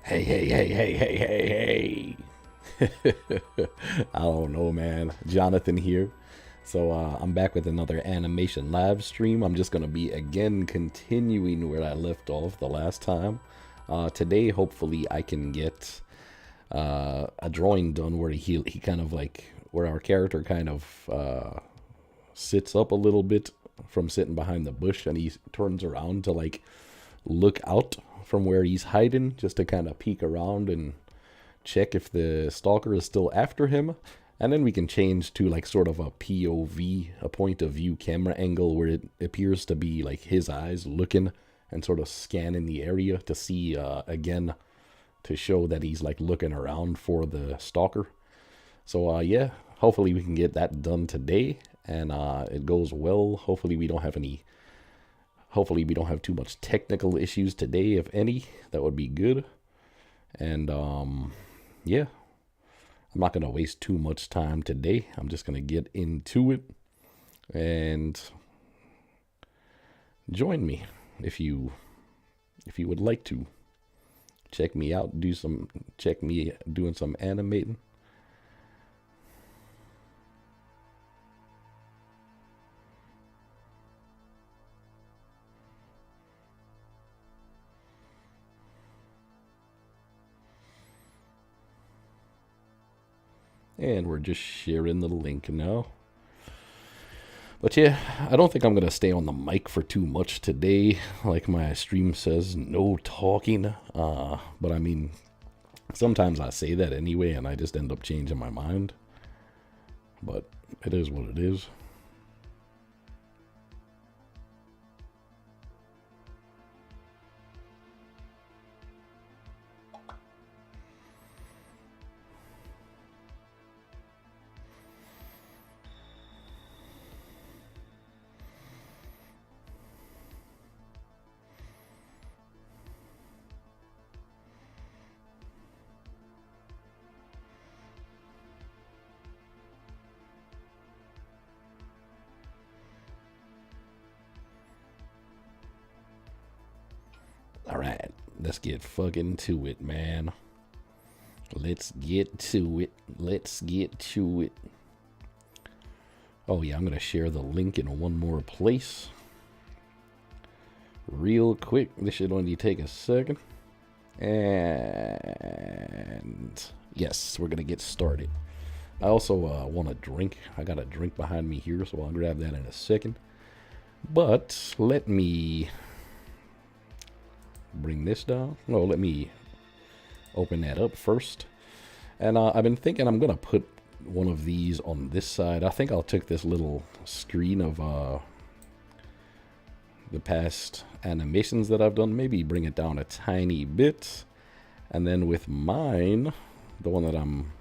Hey, hey, hey, hey, hey, hey, hey. I don't know, man. Jonathan here. So I'm back with another animation live stream. I'm just gonna be again continuing where I left off the last time. Today, hopefully, I can get a drawing done where he kind of like where our character kind of sits up a little bit from sitting behind the bush, and he turns around to like look out from where he's hiding, just to kind of peek around and check if the stalker is still after him. And then we can change to like sort of a POV, a point of view camera angle, where it appears to be like his eyes looking and sort of scanning the area to see, again, to show that he's like looking around for the stalker. So yeah, hopefully we can get that done today, and it goes well. Hopefully we don't have too much technical issues today, if any. That would be good. And yeah, I'm not gonna waste too much time today. I'm just gonna get into it, and join me if you would like to check me out. Check me doing some animating. And we're just sharing the link now. But yeah, I don't think I'm going to stay on the mic for too much today. Like my stream says, no talking. But I mean, sometimes I say that anyway, and I just end up changing my mind. But it is what it is. All right, let's get fucking to it, man. Let's get to it. Let's get to it. Oh yeah, I'm going to share the link in one more place. Real quick. This should only take a second. And yes, we're going to get started. I also want a drink. I got a drink behind me here, so I'll grab that in a second. But let me bring this down. No, let me open that up first. And I've been thinking I'm going to put one of these on this side. I think I'll take this little screen of the past animations that I've done, maybe bring it down a tiny bit. And then with mine, the one that I'm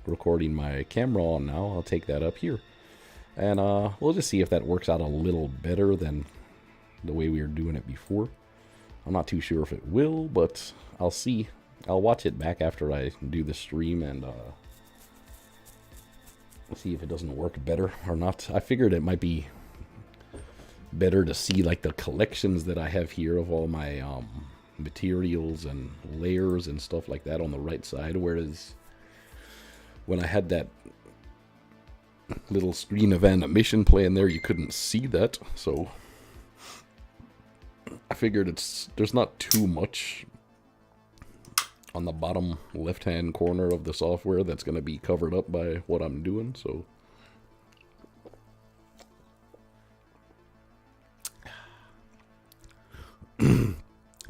recording my camera on now, I'll take that up here. And we'll just see if that works out a little better than the way we were doing it before. I'm not too sure if it will, but I'll see. I'll watch it back after I do the stream and see if it doesn't work better or not. I figured it might be better to see like the collections that I have here of all my materials and layers and stuff like that on the right side, whereas when I had that little screen of animation playing there, you couldn't see that. So I figured there's not too much on the bottom left hand corner of the software that's going to be covered up by what I'm doing. So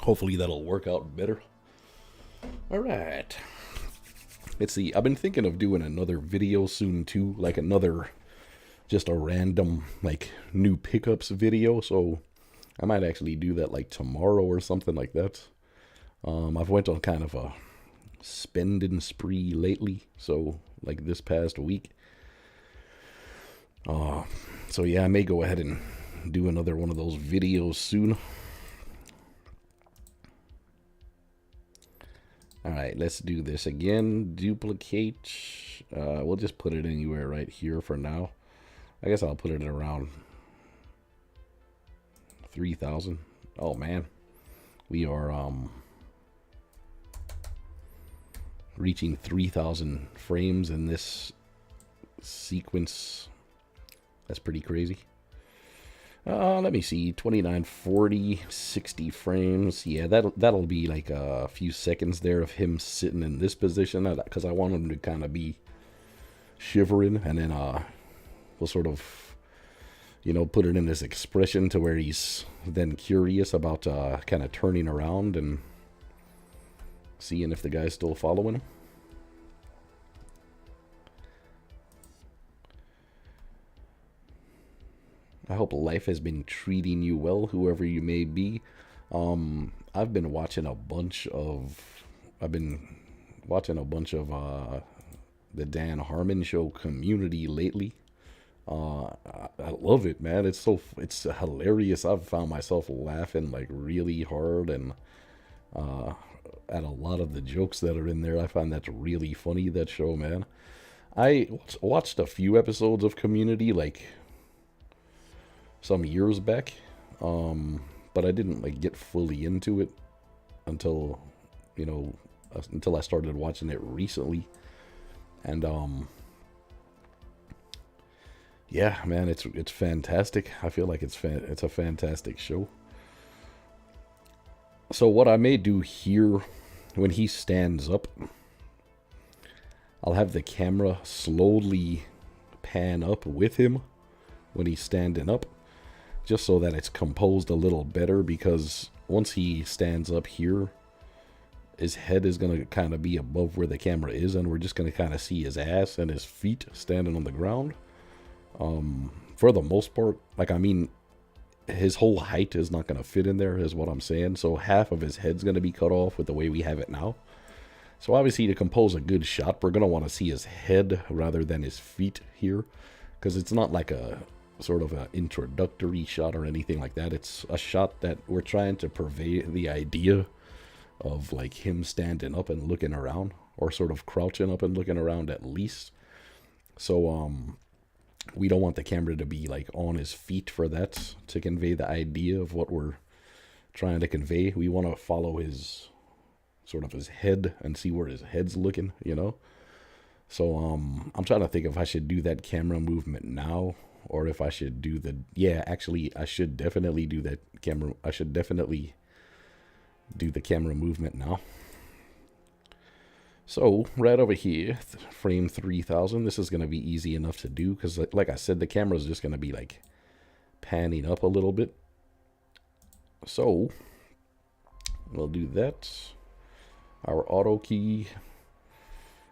hopefully that'll work out better. All right, let's see. I've been thinking of doing another video soon too, like another just a random like new pickups video. So I might actually do that like tomorrow or something like that. I've went on kind of a spending spree lately, so like this past week. So yeah, I may go ahead and do another one of those videos soon. All right, let's do this again. Duplicate. We'll just put it anywhere right here for now. I guess I'll put it at around 3,000. Oh man, we are reaching 3,000 frames in this sequence. That's pretty crazy. Let me see, 29, 40, 60 frames. Yeah, that'll be like a few seconds there of him sitting in this position, because I want him to kind of be shivering, and then we'll sort of, you know, put it in this expression to where he's then curious about kind of turning around and seeing if the guy's still following him. I hope life has been treating you well, whoever you may be. I've been watching a bunch of the Dan Harmon Show Community lately. I love it, man. It's hilarious. I've found myself laughing like really hard, and at a lot of the jokes that are in there. I find that's really funny, that show, man. I watched a few episodes of Community like some years back, but I didn't like get fully into it until, you know, until I started watching it recently. And yeah, man, it's fantastic. I feel like it's a fantastic show. So what I may do here, when he stands up, I'll have the camera slowly pan up with him when he's standing up, just so that it's composed a little better, because once he stands up here, his head is going to kind of be above where the camera is, and we're just going to kind of see his ass and his feet standing on the ground. For the most part, like, I mean, his whole height is not going to fit in there, is what I'm saying. So half of his head's going to be cut off with the way we have it now. So obviously, to compose a good shot, we're going to want to see his head rather than his feet here, because it's not like a sort of an introductory shot or anything like that. It's a shot that we're trying to purvey the idea of like him standing up and looking around, or sort of crouching up and looking around at least. So we don't want the camera to be like on his feet for that, to convey the idea of what we're trying to convey. We want to follow his sort of his head and see where his head's looking, you know. So I'm trying to think if I should do that camera movement now, or if I should do the, yeah, actually I should definitely do that camera. I should definitely do the camera movement now. So right over here, frame 3000, this is going to be easy enough to do, because like I said, the camera is just going to be like panning up a little bit. So we'll do that. Our auto key,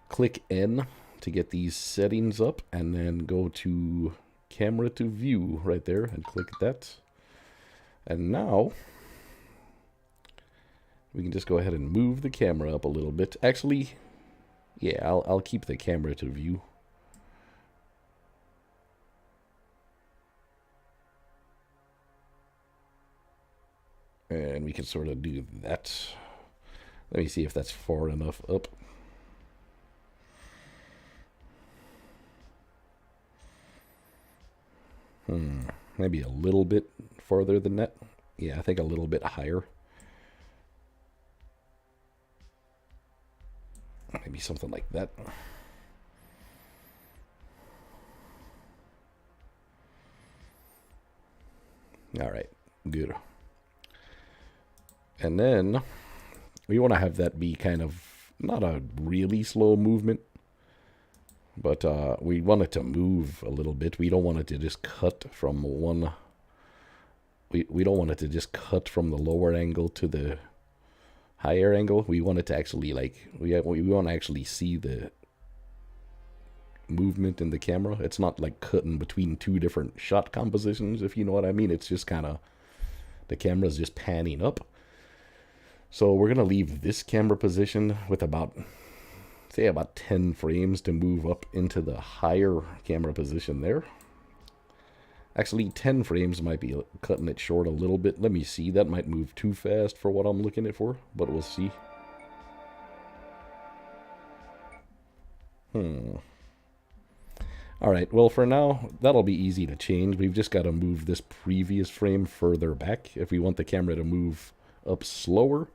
click N to get these settings up, and then go to camera to view right there and click that. And now we can just go ahead and move the camera up a little bit. Actually, yeah, I'll keep the camera to view. And we can sort of do that. Let me see if that's far enough up. Maybe a little bit farther than that. Yeah, I think a little bit higher. Maybe something like that. All right, good. And then we want to have that be kind of not a really slow movement, but we want it to move a little bit. We don't want it to just cut from one. We don't want it to just cut from the lower angle to the higher angle. We want it to actually, like, we want to actually see the movement in the camera. It's not like cutting between two different shot compositions, if you know what I mean. It's just kind of, the camera is just panning up. So we're going to leave this camera position with about, say, about 10 frames to move up into the higher camera position there. Actually, 10 frames might be cutting it short a little bit. Let me see. That might move too fast for what I'm looking at for, but we'll see. All right, well, for now, that'll be easy to change. We've just got to move this previous frame further back if we want the camera to move up slower.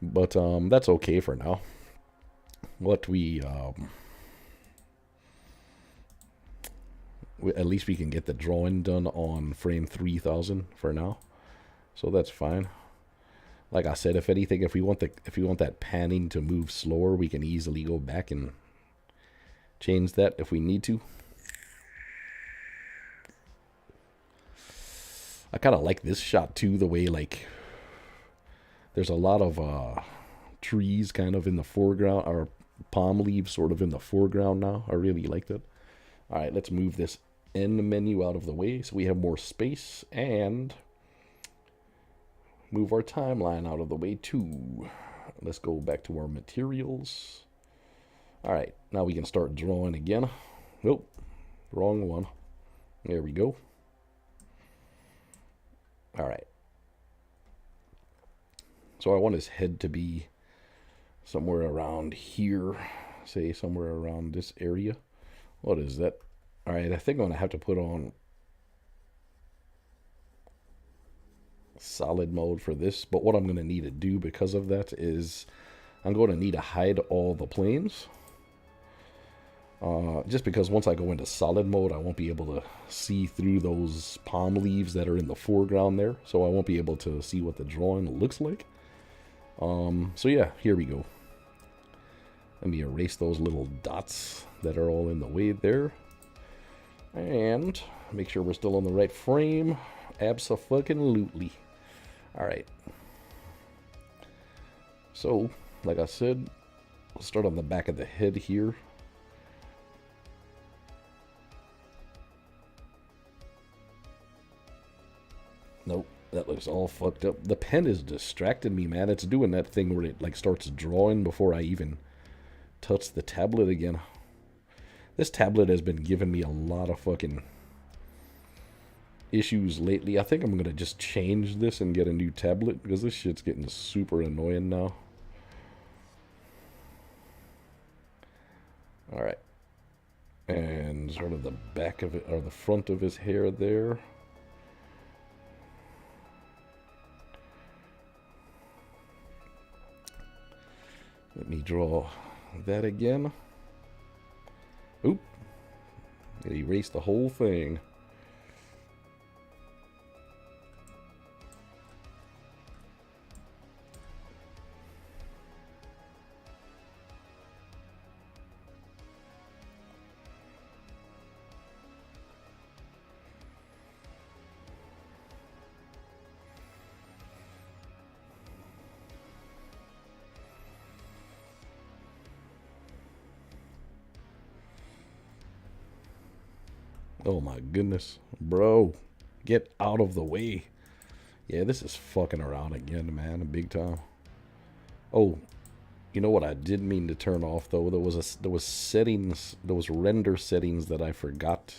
But that's okay for now. what at least we can get the drawing done on frame 3000 for now, so that's fine. Like I said, if anything, if we want that panning to move slower, we can easily go back and change that if we need to. I kind of like this shot too, the way like there's a lot of trees kind of in the foreground, or palm leaves sort of in the foreground now. I really like that. All right, let's move this end menu out of the way so we have more space, and move our timeline out of the way too. Let's go back to our materials. All right, now we can start drawing again. Nope, wrong one. There we go. All right. So I want his head to be somewhere around here, say somewhere around this area. What is that? All right, I think I'm gonna have to put on solid mode for this, but what I'm gonna need to do because of that is I'm going to need to hide all the planes. Just because once I go into solid mode, I won't be able to see through those palm leaves that are in the foreground there, so I won't be able to see what the drawing looks like. So yeah, here we go. Let me erase those little dots that are all in the way there. And make sure we're still on the right frame. Abso-fucking-lutely. Alright. So, like I said, we'll start on the back of the head here. Nope, that looks all fucked up. The pen is distracting me, man. It's doing that thing where it like starts drawing before I even touch the tablet again. This tablet has been giving me a lot of fucking issues lately. I think I'm gonna just change this and get a new tablet because this shit's getting super annoying now. Alright. And sort of the back of it, or the front of his hair there. Let me draw that again. Oop. It erased the whole thing. Oh my goodness. Bro, get out of the way. Yeah, this is fucking around again, man. Big time. Oh, you know what I did mean to turn off though? There was settings, there was render settings that I forgot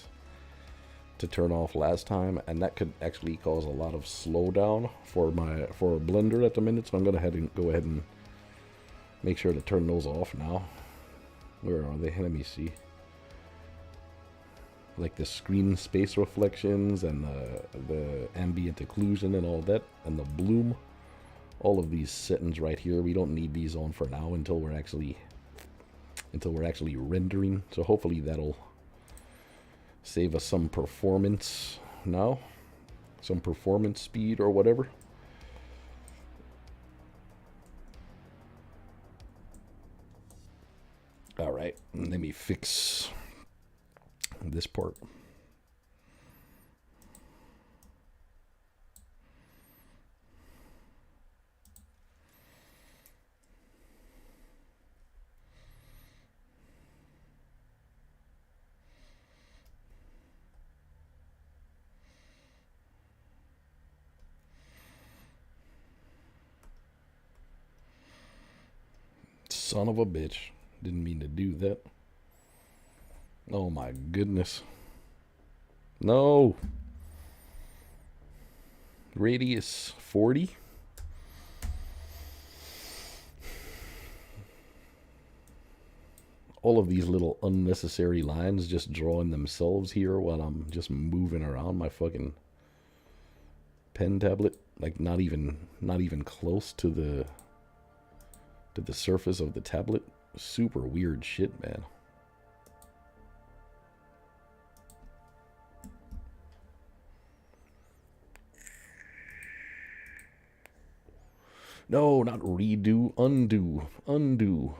to turn off last time, and that could actually cause a lot of slowdown for Blender at the minute. So I'm gonna go ahead and make sure to turn those off now. Where are they? Let me see. Like the screen space reflections and the ambient occlusion and all that, and the bloom. All of these settings right here, we don't need these on for now until we're actually rendering. So hopefully that'll save us some performance now, some performance speed or whatever. All right, let me fix this part. Son of a bitch. Didn't mean to do that. Oh my goodness. No. Radius 40. All of these little unnecessary lines just drawing themselves here while I'm just moving around my fucking pen tablet. Like not even close to the surface of the tablet. super weird shit, man. No, not redo, undo, undo.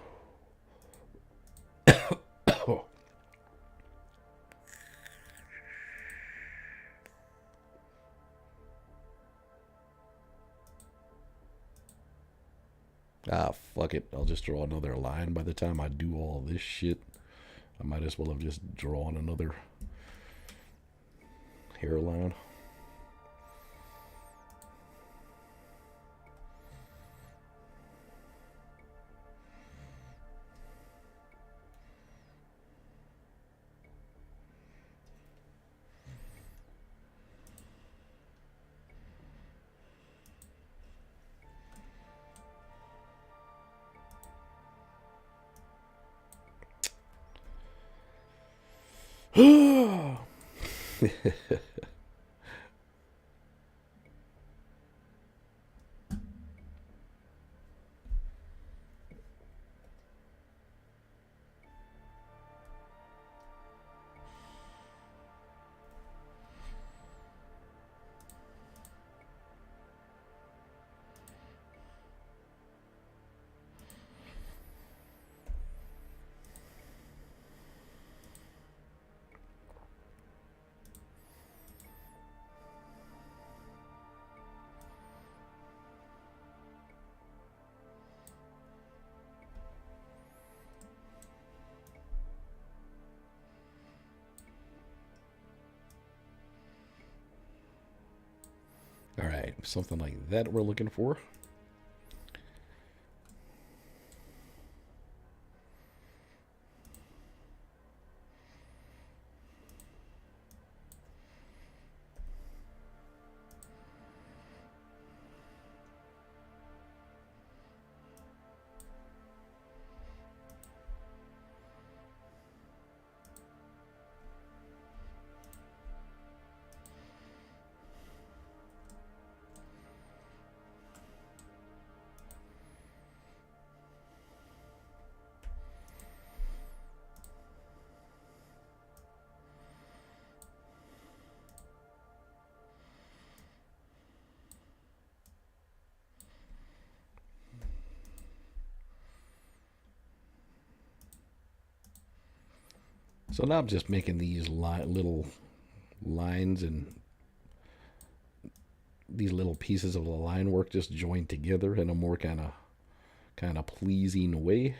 Ah, fuck it. I'll just draw another line by the time I do all this shit. I might as well have just drawn another hairline. All right, something like that we're looking for. So now I'm just making these little lines and these little pieces of the line work just joined together in a more kind of pleasing way.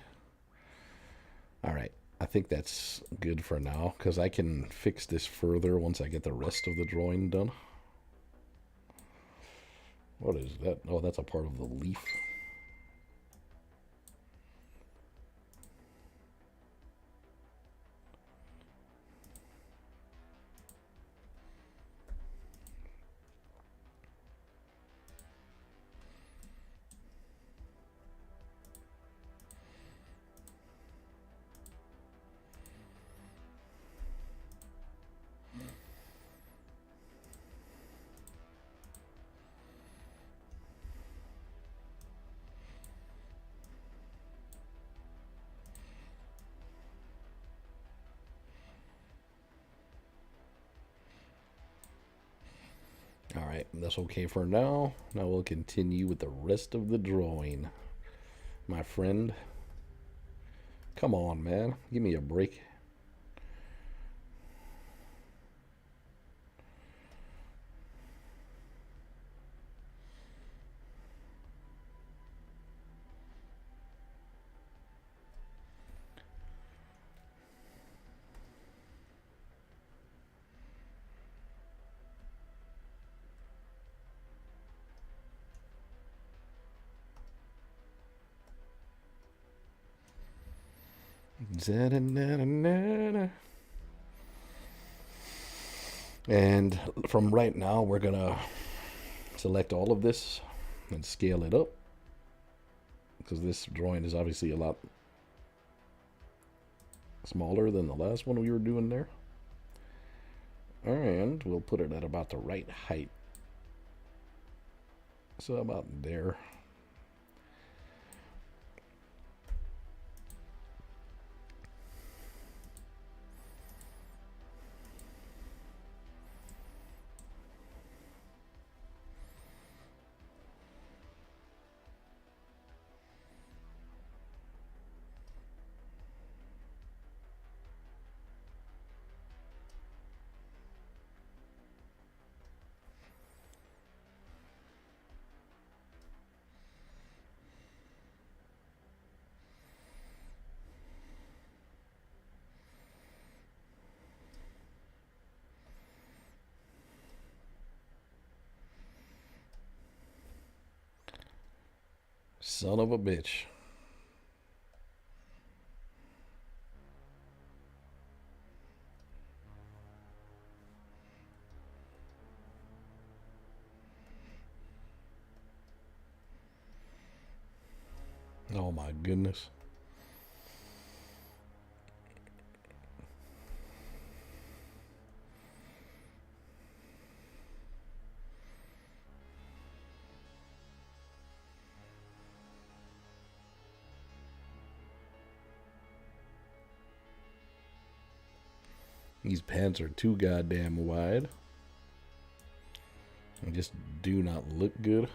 All right, I think that's good for now because I can fix this further once I get the rest of the drawing done. What is that? Oh, that's a part of the leaf. All right, that's okay for now. Now we'll continue with the rest of the drawing. My friend, come on, man. Give me a break. And from right now, we're gonna select all of this and scale it up because this drawing is obviously a lot smaller than the last one we were doing there. And we'll put it at about the right height. So about there. son of a bitch. Oh my goodness. These pants are too goddamn wide. They just do not look good.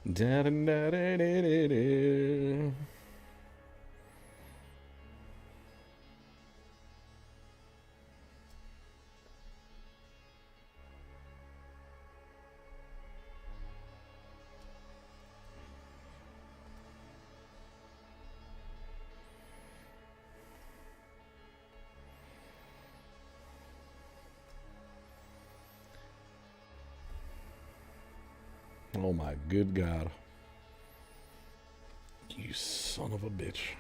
Da, da, da, da, da, da. Oh my good God. You son of a bitch.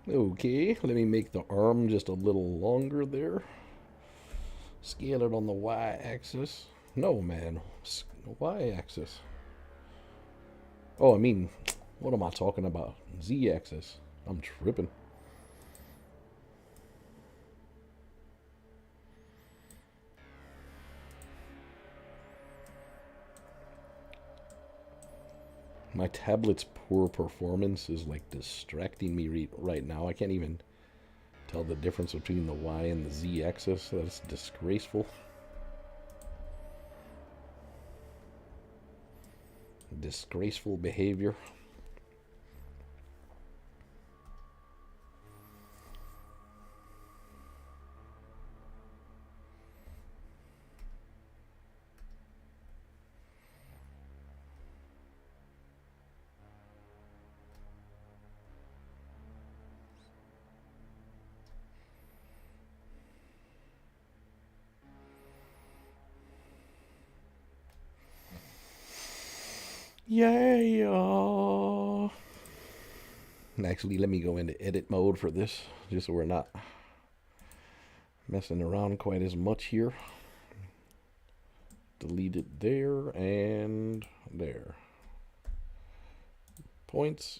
Okay, let me make the arm just a little longer there. Scale it on the y-axis. No, man. Y-axis. Oh, I mean, what am I talking about? Z-axis. I'm tripping. My tablet's poor performance is like distracting me right now. I can't even tell the difference between the Y and the Z axis. That's disgraceful. Disgraceful behavior. Yeah. Actually, let me go into edit mode for this, just so we're not messing around quite as much here. Delete it there and there. Points.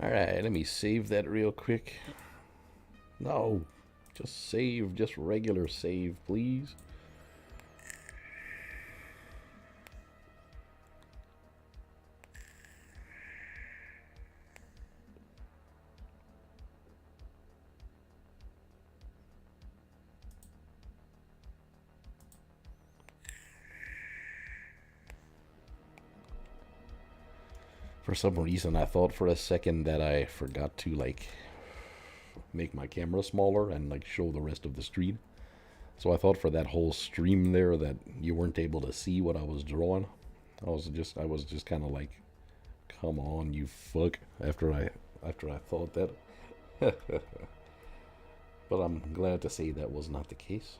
Alright, let me save that real quick. No, just save, just regular save, please. For some reason, I thought for a second that I forgot to, like, make my camera smaller and, like, show the rest of the screen. So I thought for that whole stream there that you weren't able to see what I was drawing. I was just kind of like, come on, you fuck, after I thought that. But I'm glad to say that was not the case.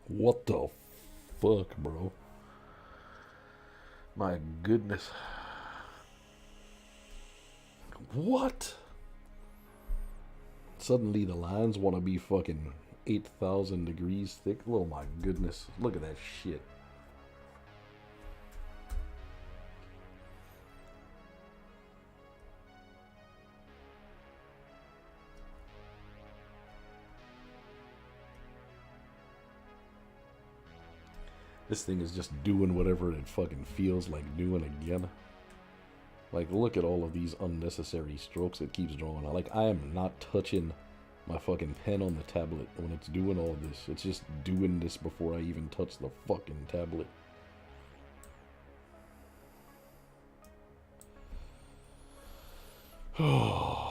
What the fuck, bro? My goodness. What? Suddenly the lines want to be fucking 8,000 degrees thick. Oh my goodness. Look at that shit. This thing is just doing whatever it fucking feels like doing again. Like, look at all of these unnecessary strokes it keeps drawing. Like, I am not touching my fucking pen on the tablet when it's doing all this. It's just doing this before I even touch the fucking tablet. Oh.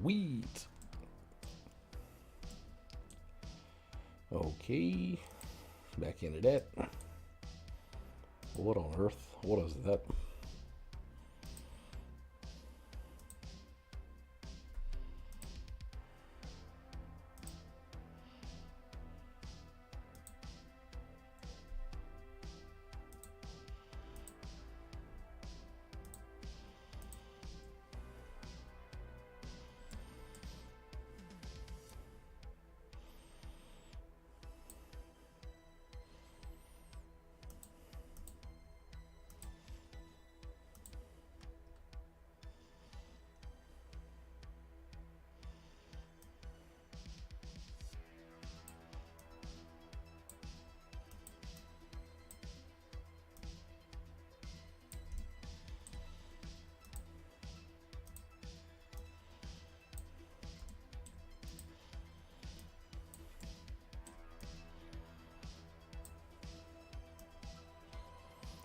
Sweet. Okay. Back into that. What on earth? What is that?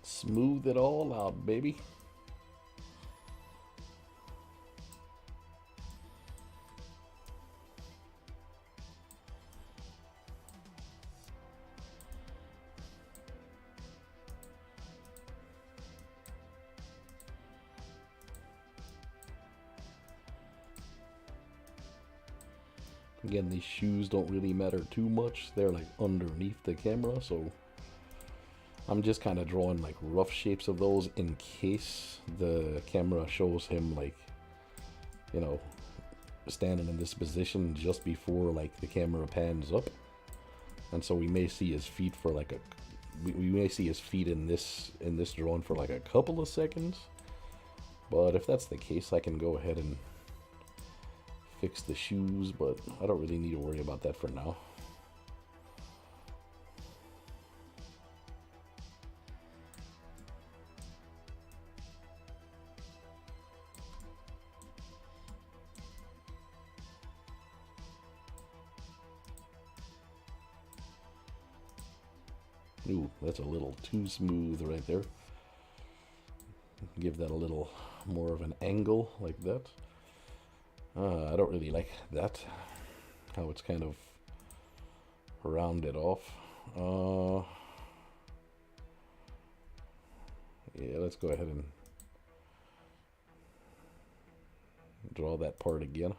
Smooth it all out, baby. Again, these shoes don't really matter too much. They're like underneath the camera, so I'm just kind of drawing like rough shapes of those in case the camera shows him like, you know, standing in this position just before like the camera pans up. And so we may see his feet for like we may see his feet in this drawing for like a couple of seconds. But if that's the case, I can go ahead and fix the shoes, but I don't really need to worry about that for now. Ooh, that's a little too smooth right there. Give that a little more of an angle like that. I don't really like that, how it's kind of rounded off. Yeah, let's go ahead and draw that part again.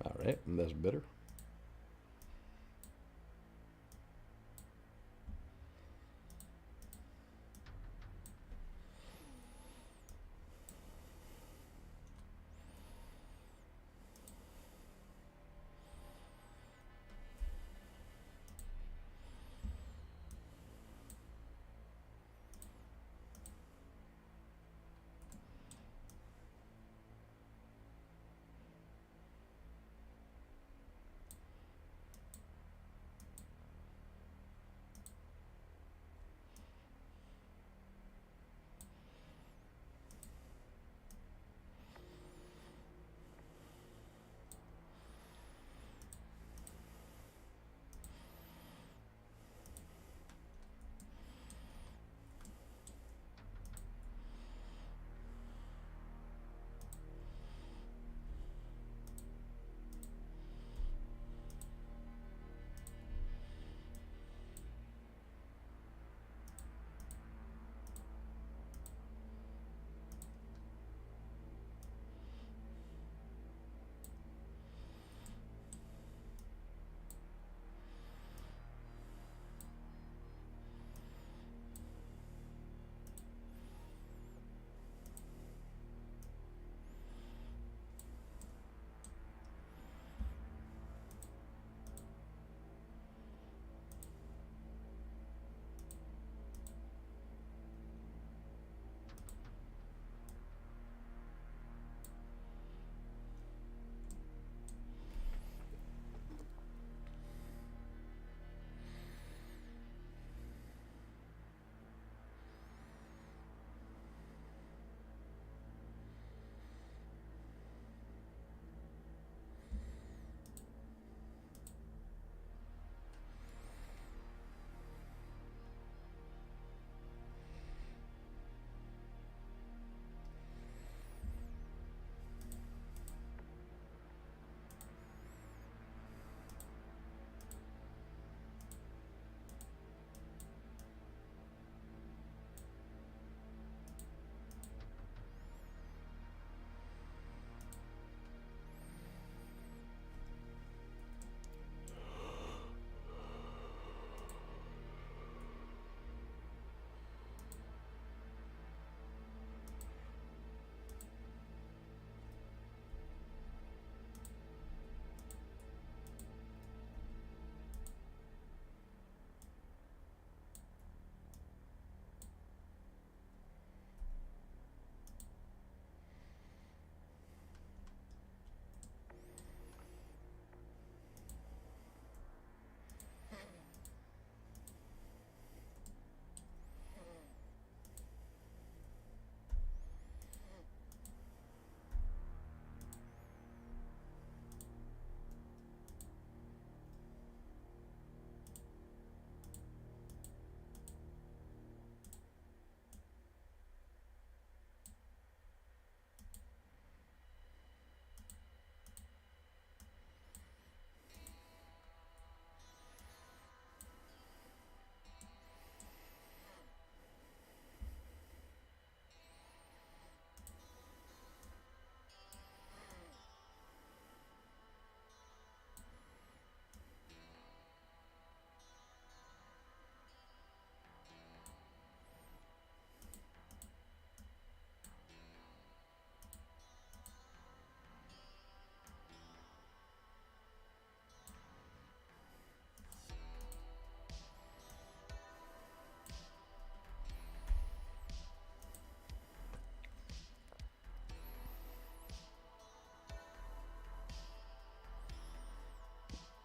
All right, and that's better.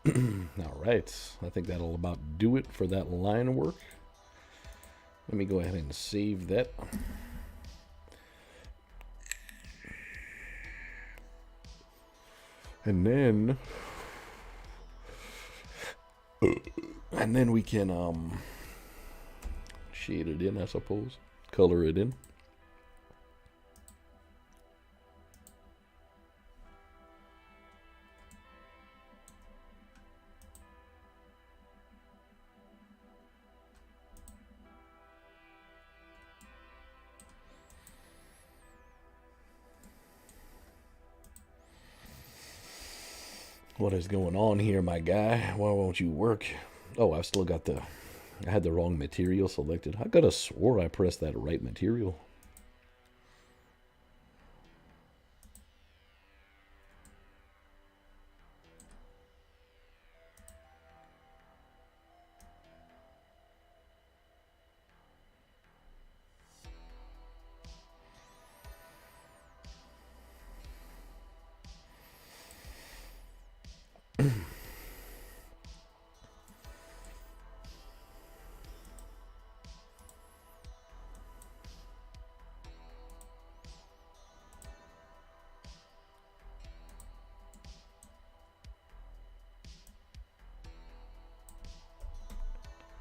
All right, I think that'll about do it for that line work. Let me go ahead and save that. And then we can shade it in, I suppose. Color it in. What is going on here, my guy? Why won't you work? Oh, I've still got I had the wrong material selected. I could have swore I pressed that right material.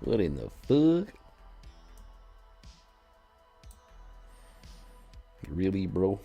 What in the fuck? Really, bro?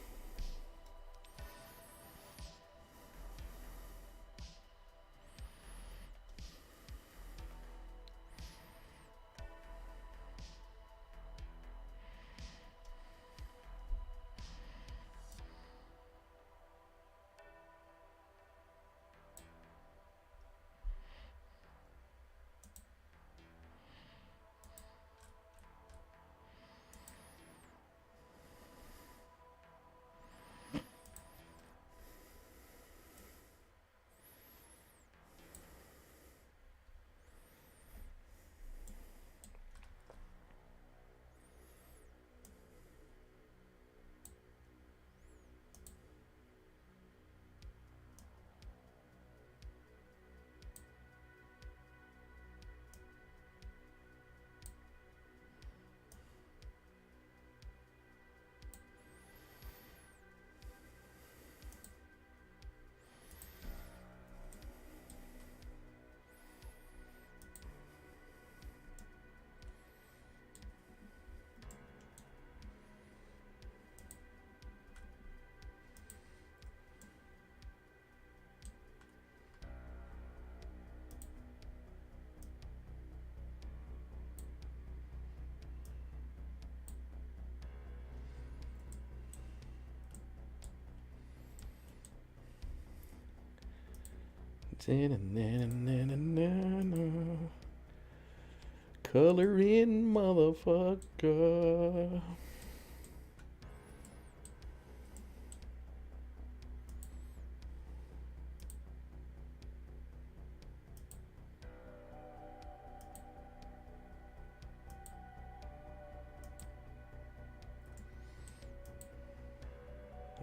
Color in, motherfucker.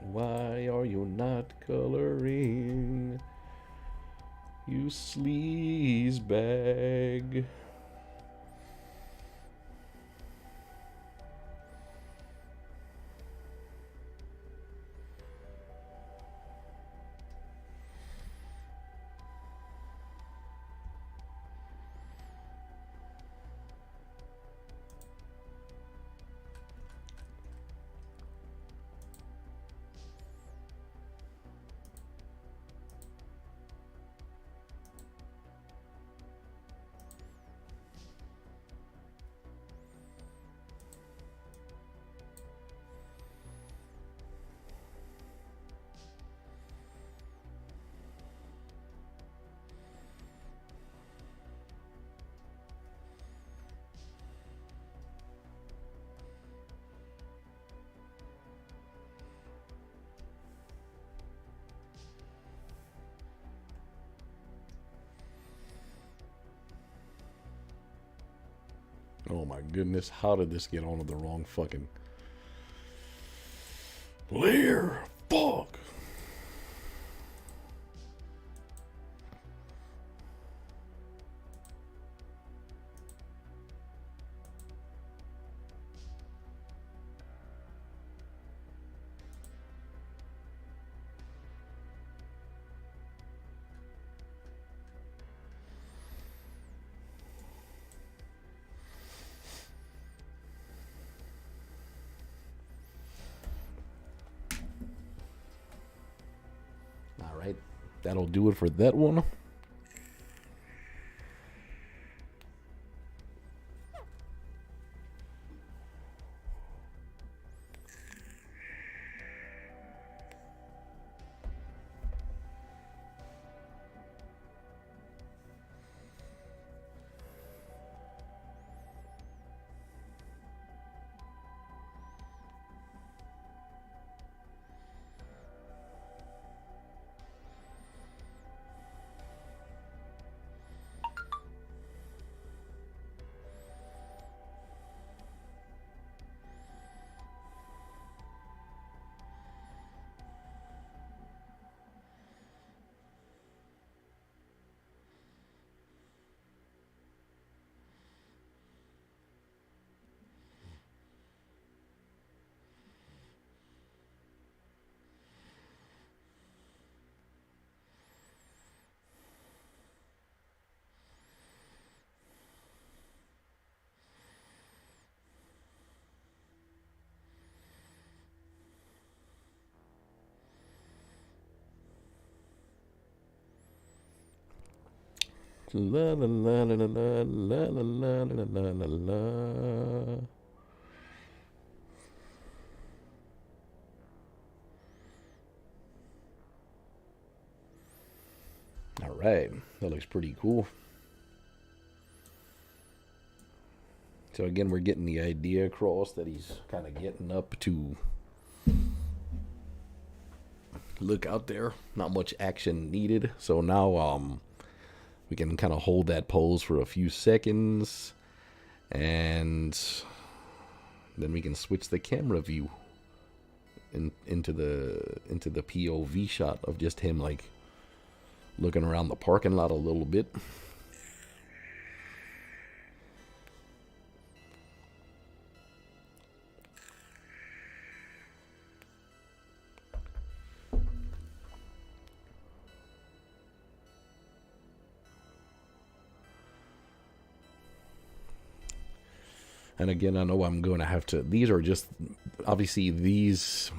Why are you not coloring? You sleaze bag. Oh my goodness, how did this get onto the wrong fucking layer? Fuck. right, that'll do it for that one. La la la la la la la la la la la la. All right, that looks pretty cool. So again, we're getting the idea across that he's kind of getting up to look out there. Not much action needed. So now we can kind of hold that pose for a few seconds, and then we can switch the camera view into the POV shot of just him like looking around the parking lot a little bit. And again, I know I'm going to have to, these are just, obviously these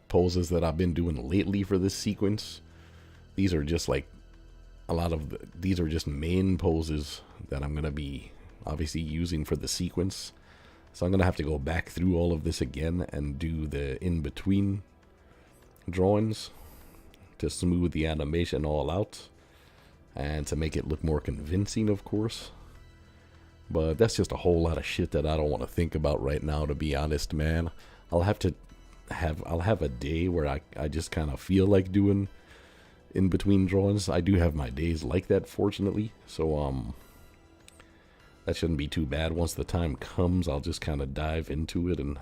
poses that I've been doing lately for this sequence, these are just like, these are just main poses that I'm going to be obviously using for the sequence. So I'm going to have to go back through all of this again and do the in-between drawings to smooth the animation all out and to make it look more convincing, of course. But that's just a whole lot of shit that I don't want to think about right now, to be honest, man. I'll have a day where I just kind of feel like doing in between drawings. I do have my days like that, fortunately. So that shouldn't be too bad. Once the time comes, I'll just kind of dive into it and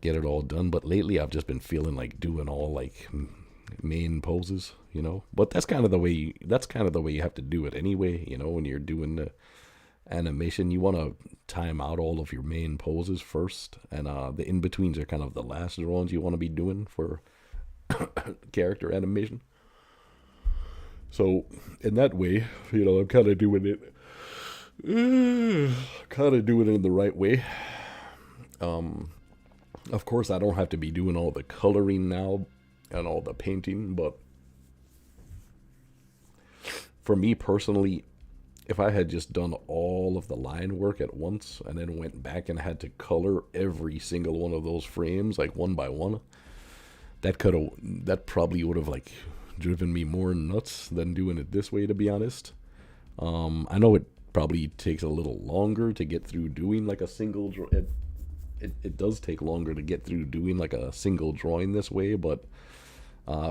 get it all done. But lately I've just been feeling like doing all like main poses, you know. But that's kind of the way you have to do it anyway, you know, when you're doing the animation. You want to time out all of your main poses first, and the in-betweens are kind of the last drawings you want to be doing for character animation. So in that way, you know, I'm kind of doing it in the right way. Of course, I don't have to be doing all the coloring now and all the painting, but for me personally, if I had just done all of the line work at once and then went back and had to color every single one of those frames like one by one, that probably would have like driven me more nuts than doing it this way, to be honest. I know it probably takes a little longer to get through doing like a single it does take longer to get through doing like a single drawing this way, but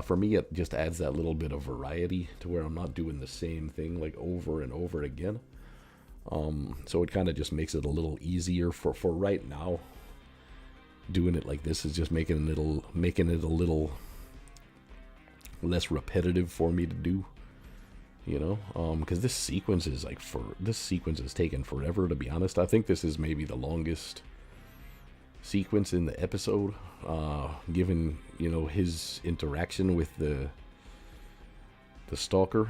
for me, it just adds that little bit of variety to where I'm not doing the same thing like over and over again. So it kind of just makes it a little easier for right now. Doing it like this is just making it a little less repetitive for me to do, you know. Because this sequence is taking forever, to be honest. I think this is maybe the longest sequence in the episode, given, you know, his interaction with the stalker,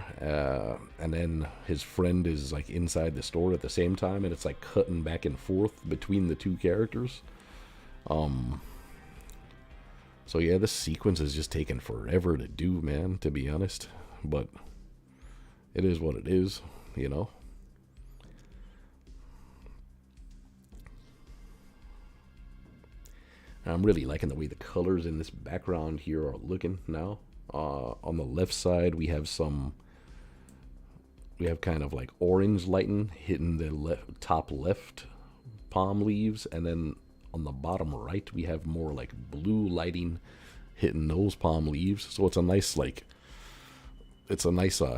and then his friend is like inside the store at the same time, and it's like cutting back and forth between the two characters. So yeah, this sequence is just taking forever to do, man, to be honest. But it is what it is, you know. I'm really liking the way the colors in this background here are looking now. On the left side, we have kind of like orange lighting hitting the top left palm leaves, and then on the bottom right, we have more like blue lighting hitting those palm leaves. So it's a nice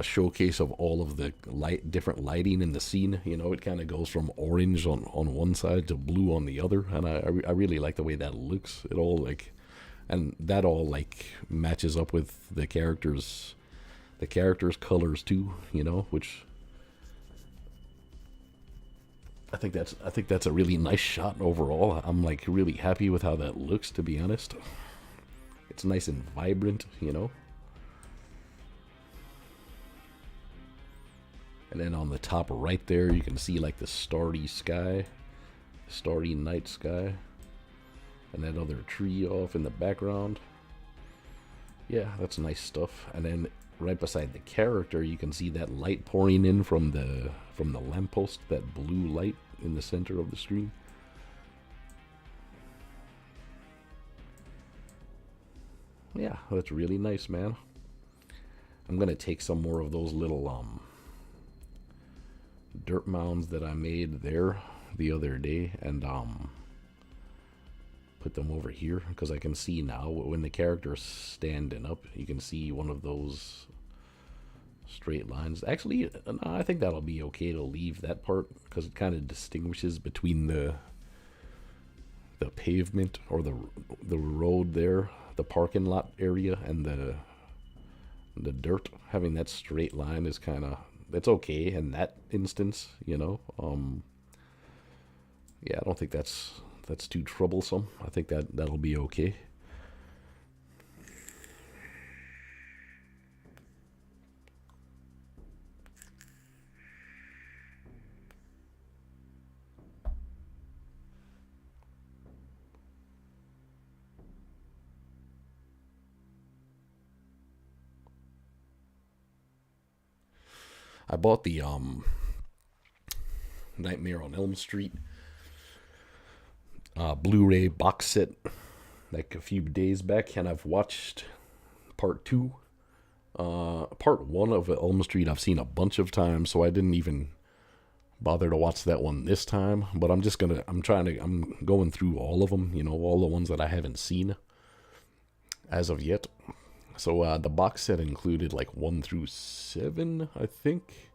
showcase of all of the different lighting in the scene. You know, it kind of goes from orange on one side to blue on the other, and I really like the way that looks. It all like, and that all like matches up with the characters' colors too. You know, which I think that's a really nice shot overall. I'm like really happy with how that looks, to be honest. It's nice and vibrant, you know. And then on the top right there, you can see like the starry sky, starry night sky, and that other tree off in the background. Yeah, that's nice stuff. And then right beside the character, you can see that light pouring in from the lamppost, that blue light in the center of the screen. Yeah, that's really nice, man. I'm gonna take some more of those little dirt mounds that I made there the other day and put them over here, because I can see now when the character's standing up, you can see one of those straight lines. Actually, I think that'll be okay to leave that part, because it kind of distinguishes between the pavement or the road there, the parking lot area, and the dirt. Having that straight line is kind of, it's okay in that instance, you know. Yeah, I don't think that's too troublesome. I think that'll be okay. I bought the Nightmare on Elm Street Blu-ray box set like a few days back, and I've watched part 2. Part 1 of Elm Street I've seen a bunch of times, so I didn't even bother to watch that one this time. But I'm going through all of them, you know, all the ones that I haven't seen as of yet. So the box set included like 1 through 7, I think.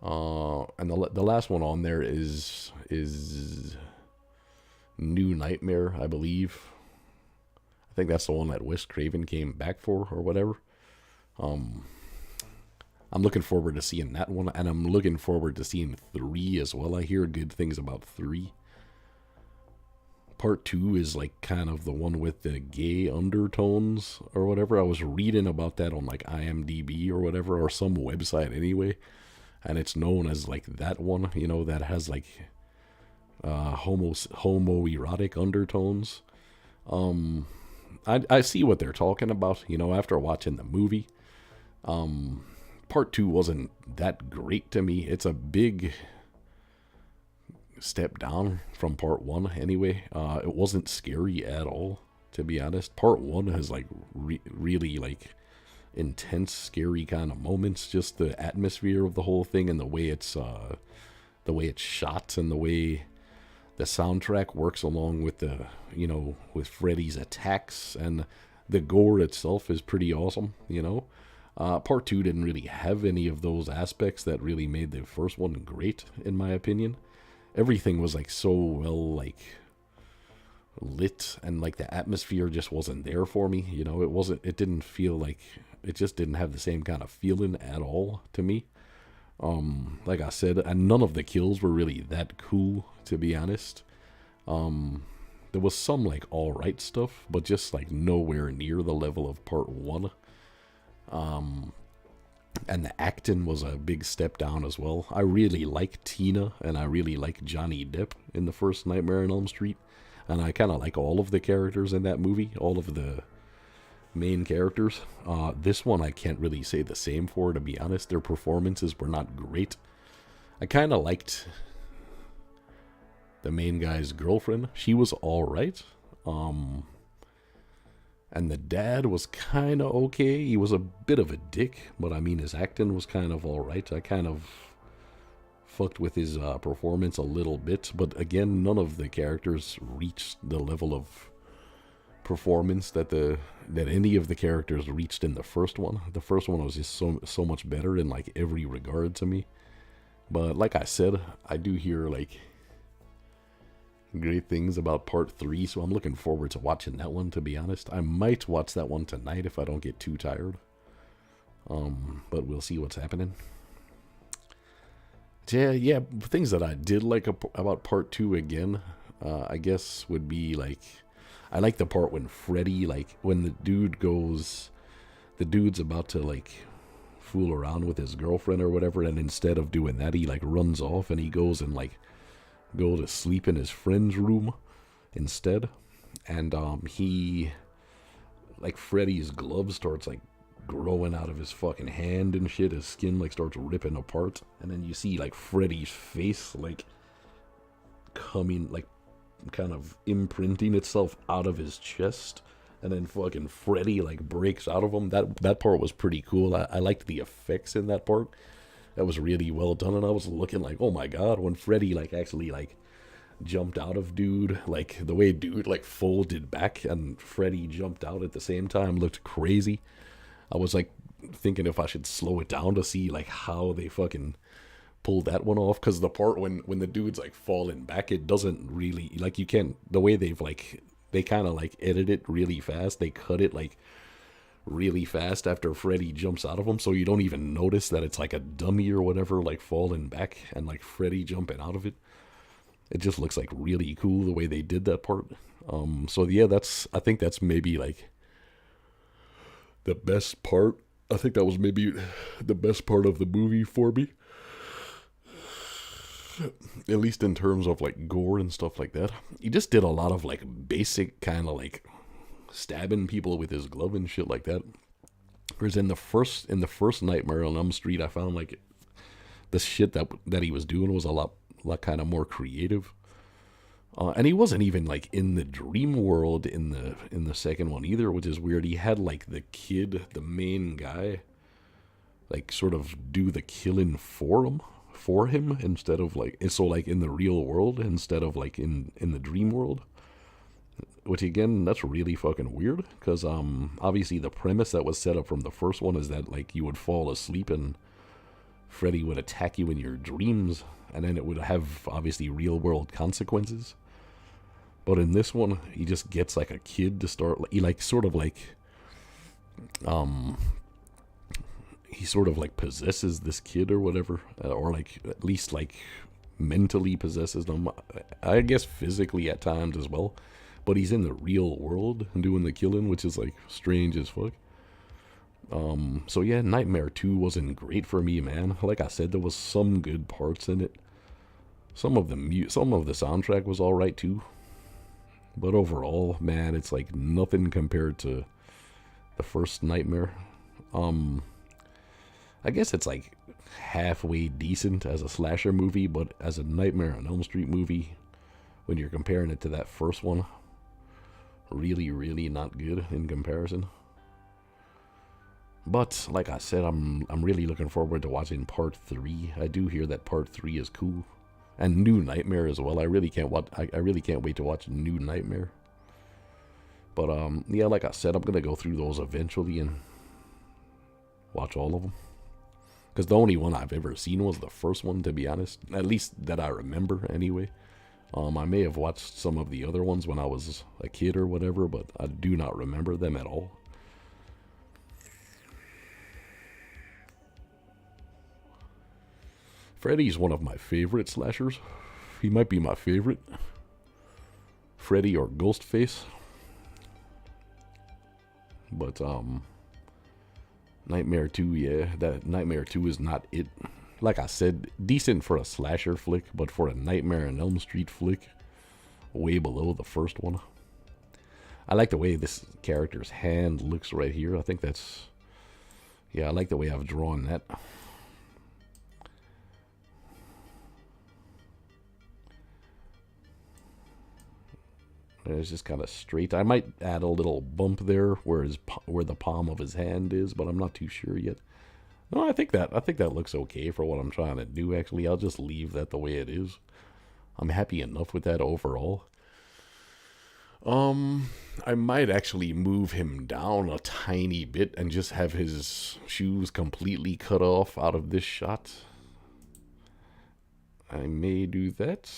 And the last one on there is New Nightmare, I believe. I think that's the one that Wes Craven came back for or whatever. I'm looking forward to seeing that one, and I'm looking forward to seeing 3 as well. I hear good things about 3. Part 2 is like kind of the one with the gay undertones or whatever. I was reading about that on like IMDb or whatever, or some website anyway, and it's known as like that one, you know, that has like homoerotic undertones. I see what they're talking about, you know, after watching the movie. Part 2 wasn't that great to me. It's a big step down from part 1 anyway. It wasn't scary at all, to be honest. Part 1 has like really like intense, scary kind of moments. Just the atmosphere of the whole thing, and the way it's shot, and the way the soundtrack works along with the, you know, with Freddy's attacks, and the gore itself is pretty awesome, you know. Part 2 didn't really have any of those aspects that really made the first one great, in my opinion. Everything was like so well like lit, and like the atmosphere just wasn't there for me, you know. It didn't feel like, it just didn't have the same kind of feeling at all to me. Like I said, and none of the kills were really that cool, to be honest. There was some like alright stuff, but just like nowhere near the level of part 1. And the acting was a big step down as well. I really like Tina, and I really like Johnny Depp in the first Nightmare on Elm Street. and I kind of like all of the characters in that movie, all of the main characters. This one I can't really say the same for, to be honest. Their performances were not great. I kind of liked the main guy's girlfriend. She was alright. And the dad was kind of okay. He was a bit of a dick, but I mean, his acting was kind of alright. I kind of fucked with his performance a little bit, but again, none of the characters reached the level of performance that any of the characters reached in the first one. The first one was just so much better in like every regard to me. But like I said, I do hear like great things about part 3, so I'm looking forward to watching that one, to be honest. I might watch that one tonight if I don't get too tired. But we'll see what's happening. Yeah, things that I did like about part 2 again, I guess would be like, I like the part when Freddy, like when the dude's about to like fool around with his girlfriend or whatever, and instead of doing that, he like runs off and he goes and like go to sleep in his friend's room instead. And he, like, Freddy's glove starts like growing out of his fucking hand and shit. His skin like starts ripping apart, and then you see like Freddy's face like coming, like kind of imprinting itself out of his chest, and then fucking Freddy like breaks out of him. That part was pretty cool. I liked the effects in that part. That was really well done, and I was looking like, oh my god, when Freddy like actually like jumped out of dude, like the way dude like folded back and Freddy jumped out at the same time looked crazy. I was like thinking if I should slow it down to see like how they fucking pulled that one off, because the part when the dude's like falling back, it doesn't really, like, you can't, the way they've like, they kind of like edit it really fast, they cut it like really fast after Freddy jumps out of him, so you don't even notice that it's like a dummy or whatever like falling back and like Freddy jumping out of it. It just looks like really cool the way they did that part. So yeah, I think that's maybe like the best part. I think that was maybe the best part of the movie for me, at least in terms of like gore and stuff like that. He just did a lot of like basic kind of like stabbing people with his glove and shit like that. Whereas in the first Nightmare on Elm Street, I found like the shit that he was doing was a lot kind of more creative. And he wasn't even like in the dream world in the second one either, which is weird. He had like the kid, the main guy, like sort of do the killing for him instead of like, so like in the real world instead of like in the dream world. Which again, that's really fucking weird, because obviously the premise that was set up from the first one is that like you would fall asleep and Freddy would attack you in your dreams, and then it would have obviously real world consequences. But in this one, he just gets like a kid to start, he like sort of like he sort of like possesses this kid or whatever, or like at least like mentally possesses them, I guess physically at times as well. But he's in the real world doing the killing, which is like strange as fuck. So yeah, Nightmare 2 wasn't great for me, man. Like I said, there was some good parts in it. Some of the soundtrack was alright too. But overall, man, it's like nothing compared to the first Nightmare. I guess it's like halfway decent as a slasher movie, but as a Nightmare on Elm Street movie, when you're comparing it to that first one, really, really not good in comparison. But like I said, I'm really looking forward to watching part 3. I do hear that part 3 is cool, and New Nightmare as well. I really can't wait to watch New Nightmare. But yeah, like I said, I'm gonna go through those eventually and watch all of them, because the only one I've ever seen was the first one, to be honest, at least that I remember anyway. I may have watched some of the other ones when I was a kid or whatever, but I do not remember them at all. Freddy's one of my favorite slashers. He might be my favorite. Freddy or Ghostface. But, Nightmare 2, yeah, that Nightmare 2 is not it. Like I said, decent for a slasher flick, but for a Nightmare on Elm Street flick, way below the first one. I like the way this character's hand looks right here. I think that's... Yeah, I like the way I've drawn that. It's just kind of straight. I might add a little bump there where the palm of his hand is, but I'm not too sure yet. No, I think that looks okay for what I'm trying to do. Actually, I'll just leave that the way it is. I'm happy enough with that overall. I might actually move him down a tiny bit and just have his shoes completely cut off out of this shot. I may do that.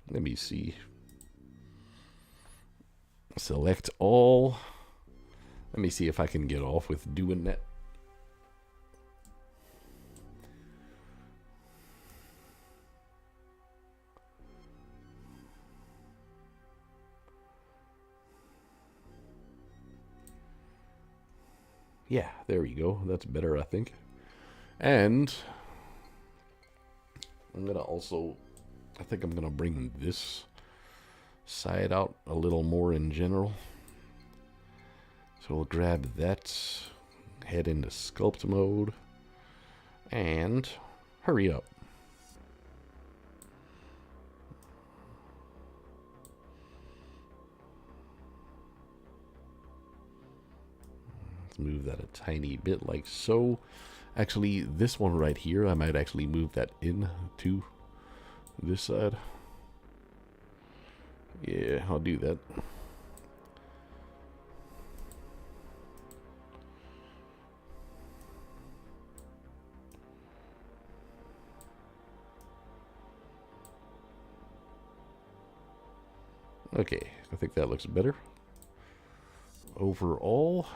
Let me see. Select all. Let me see if I can get off with doing that. Yeah, there we go. That's better, I think. And I'm going to also... I think I'm going to bring this side out a little more in general. So we'll grab that, head into sculpt mode, and hurry up. Let's move that a tiny bit like so. Actually, this one right here, I might actually move that in to this side. Yeah, I'll do that. Okay, I think that looks better. Overall,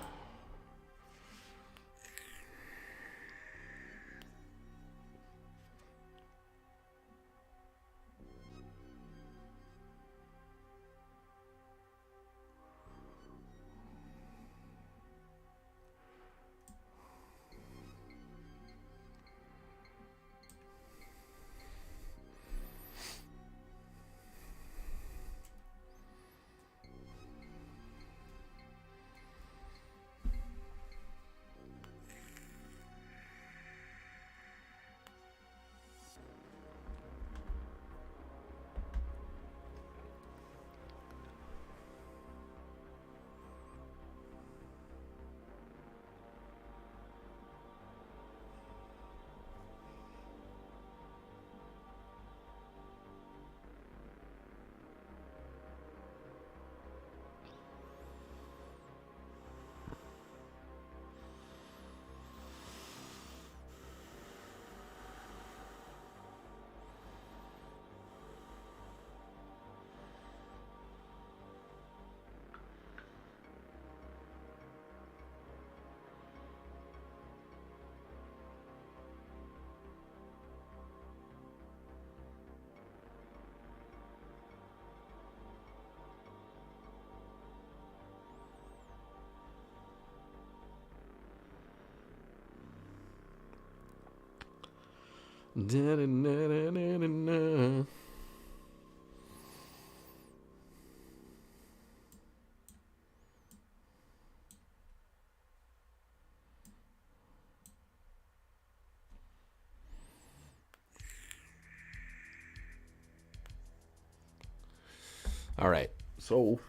all right, so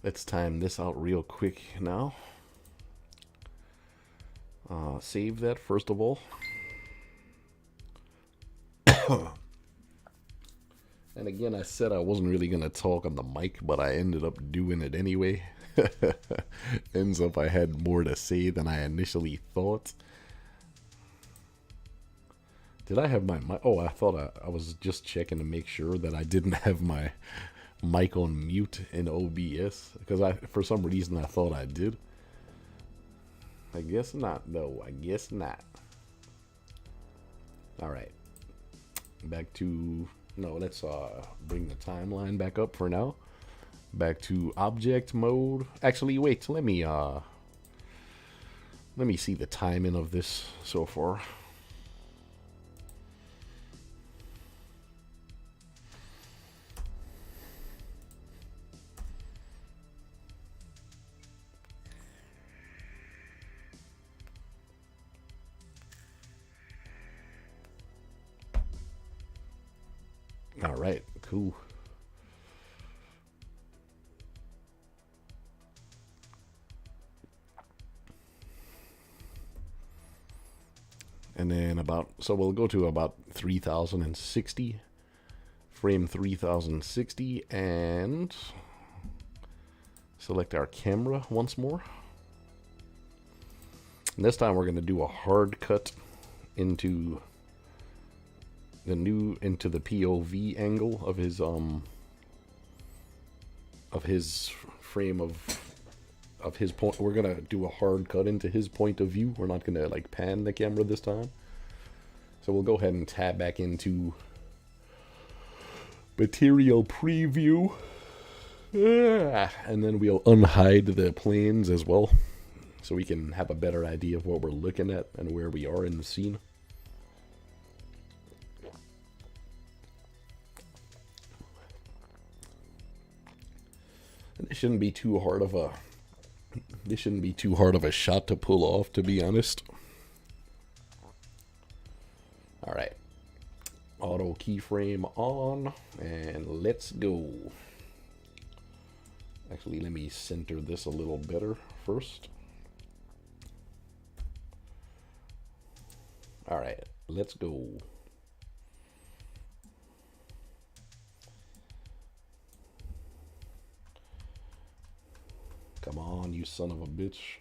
let's time this out real quick now. Save that first of all. And again, I said I wasn't really going to talk on the mic, but I ended up doing it anyway. Ends up I had more to say than I initially thought. Did I have my mic? Oh, I thought I was just checking to make sure that I didn't have my mic on mute in OBS. Because for some reason, I thought I did. I guess not, though. I guess not. All right. Back to... No, let's bring the timeline back up for now. Back to object mode. Actually, wait. Let me see the timing of this so far. All right, cool. And then so we'll go to about 3060, frame 3060, and select our camera once more. And this time we're going to do a hard cut into the POV angle of his frame of his point. We're gonna do a hard cut into his point of view. We're not gonna like pan the camera this time. So we'll go ahead and tab back into material preview, and then we'll unhide the planes as well, so we can have a better idea of what we're looking at and where we are in the scene. And this shouldn't be too hard of a shot to pull off, to be honest. All right, auto keyframe on, and let's go. Actually, let me center this a little better first. All right, let's go. Come on, you son of a bitch.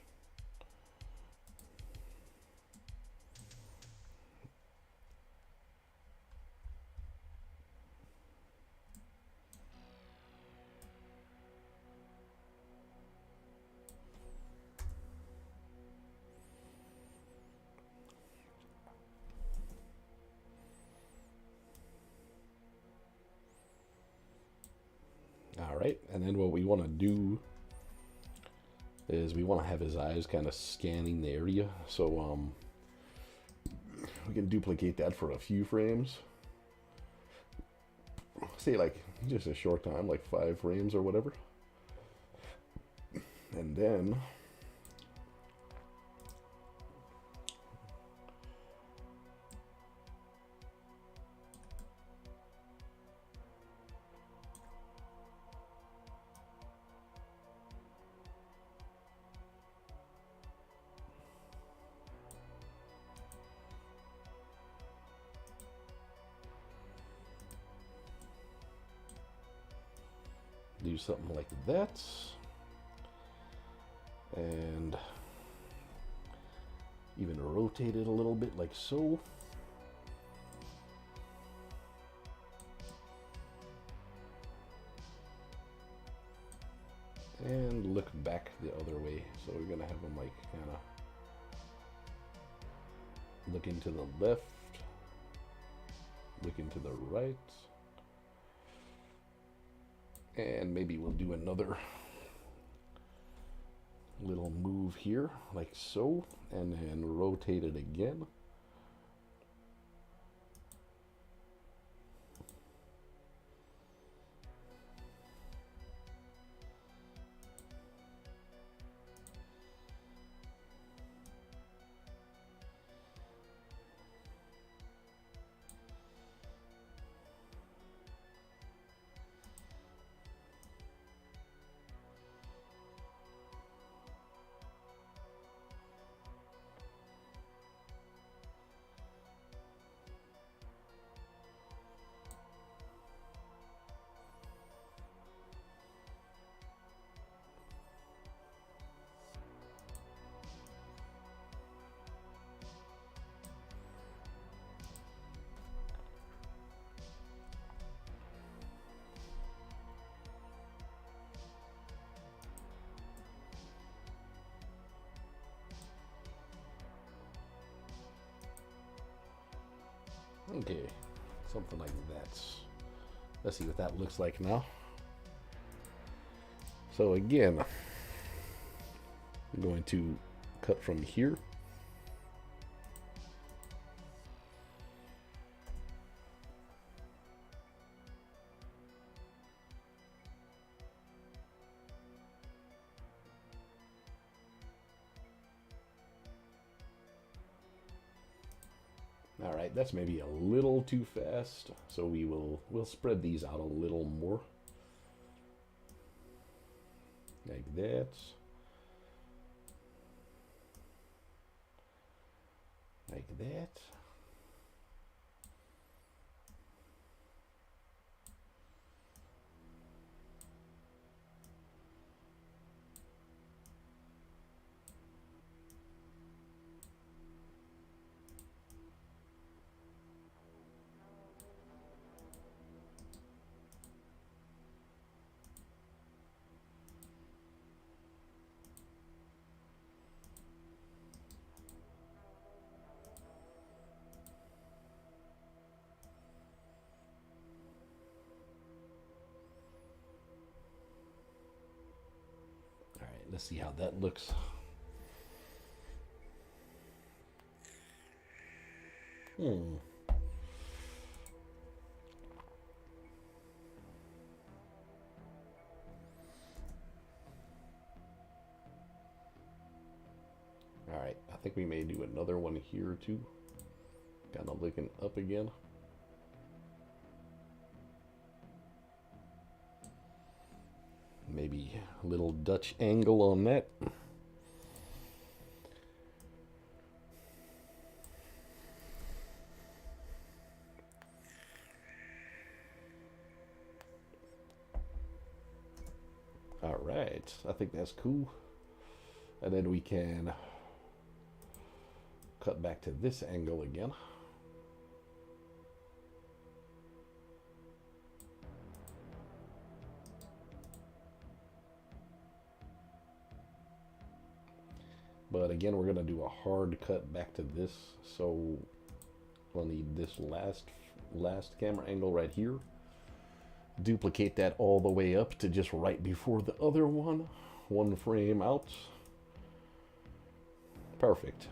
All right, and then what we want to do is we want to have his eyes kind of scanning the area. So we can duplicate that for a few frames. Say like just a short time, like 5 frames or whatever. And then do something like that, and even rotate it a little bit like so. And look back the other way. So we're gonna have them like kind of looking to the left, looking to the right. And maybe we'll do another little move here, like so, and then rotate it again. Okay, something like that. Let's see what that looks like now. So again, I'm going to cut from here. All right, that's maybe a little too fast, so we'll spread these out a little more. Like that. Like that. All right, let's see how that looks. Hmm. All right, I think we may do another one here too. Kind of looking up again. Maybe a little Dutch angle on that. All right, I think that's cool. And then we can cut back to this angle again. But again, we're gonna do a hard cut back to this, so we'll need this last camera angle right here. Duplicate that all the way up to just right before the other one frame out. Perfect.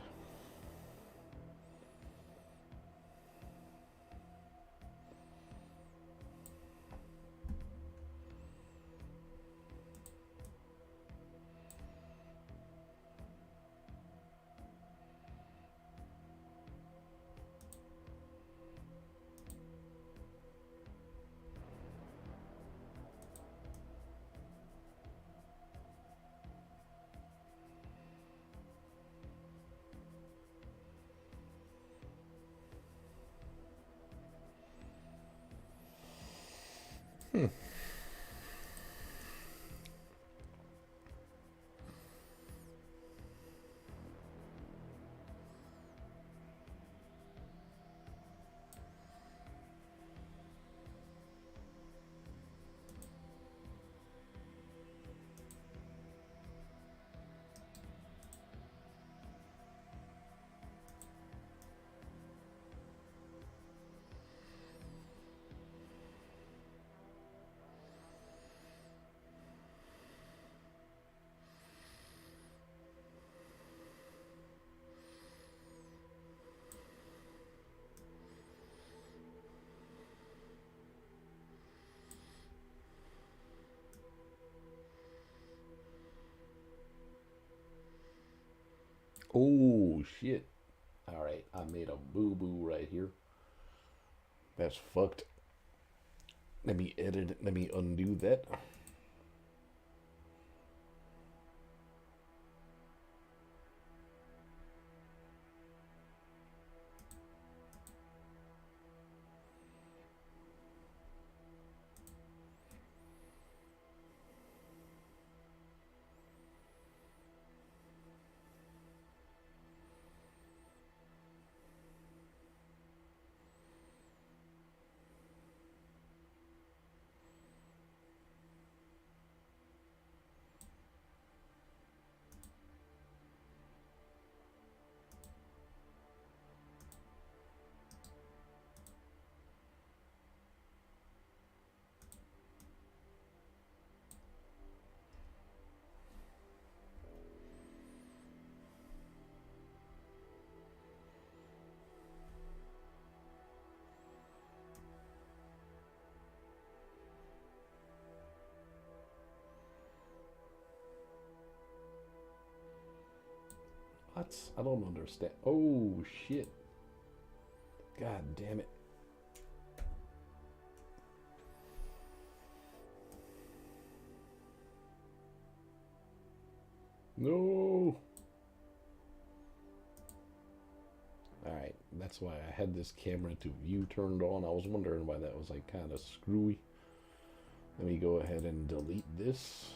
Oh shit. All right, I made a boo-boo right here. That's fucked. Let me edit it. Let me undo that. What? I don't understand. Oh shit. God damn it. No. Alright, that's why I had this camera to view turned on. I was wondering why that was like kind of screwy. Let me go ahead and delete this.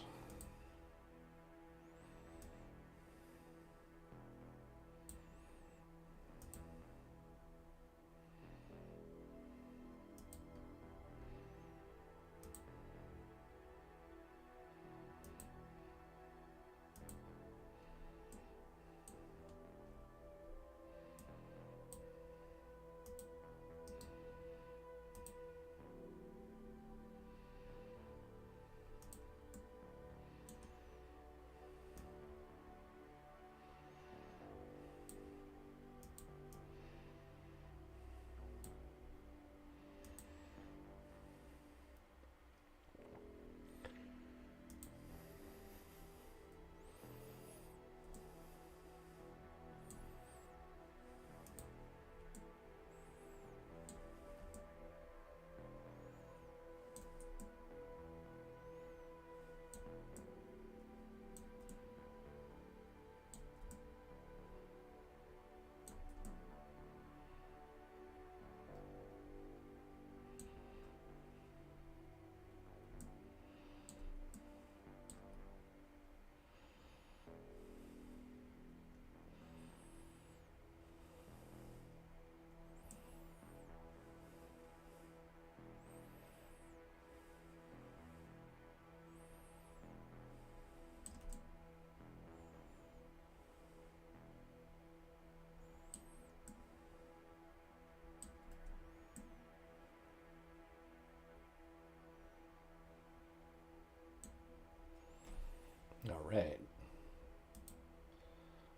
All right.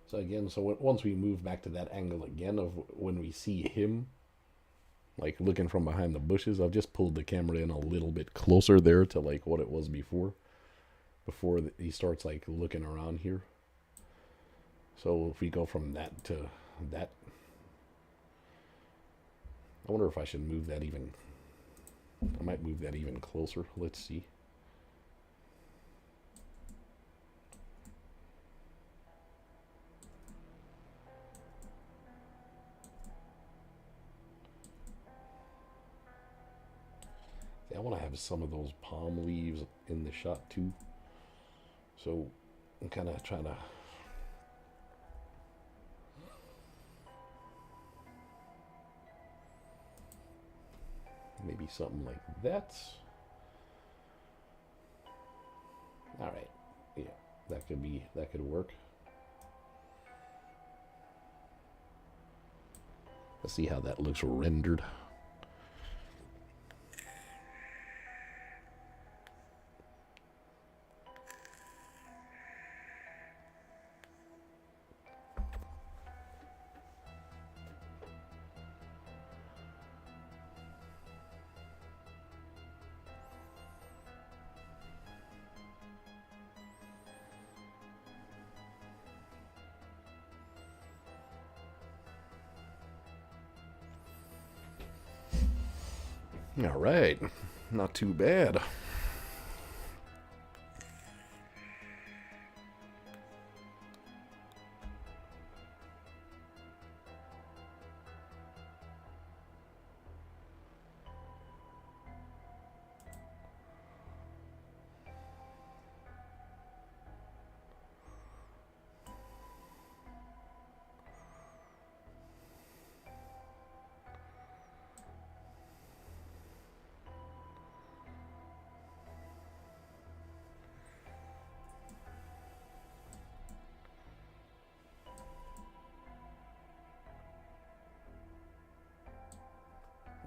So again, so once we move back to that angle again of when we see him, like looking from behind the bushes, I've just pulled the camera in a little bit closer there to like what it was before he starts like looking around here. So if we go from that to that, I wonder if I should move that even, I might move that even closer. Let's see. I want to have some of those palm leaves in the shot too. So I'm kind of trying to maybe something like that. All right. Yeah, that could work. Let's see how that looks rendered. All right, not too bad.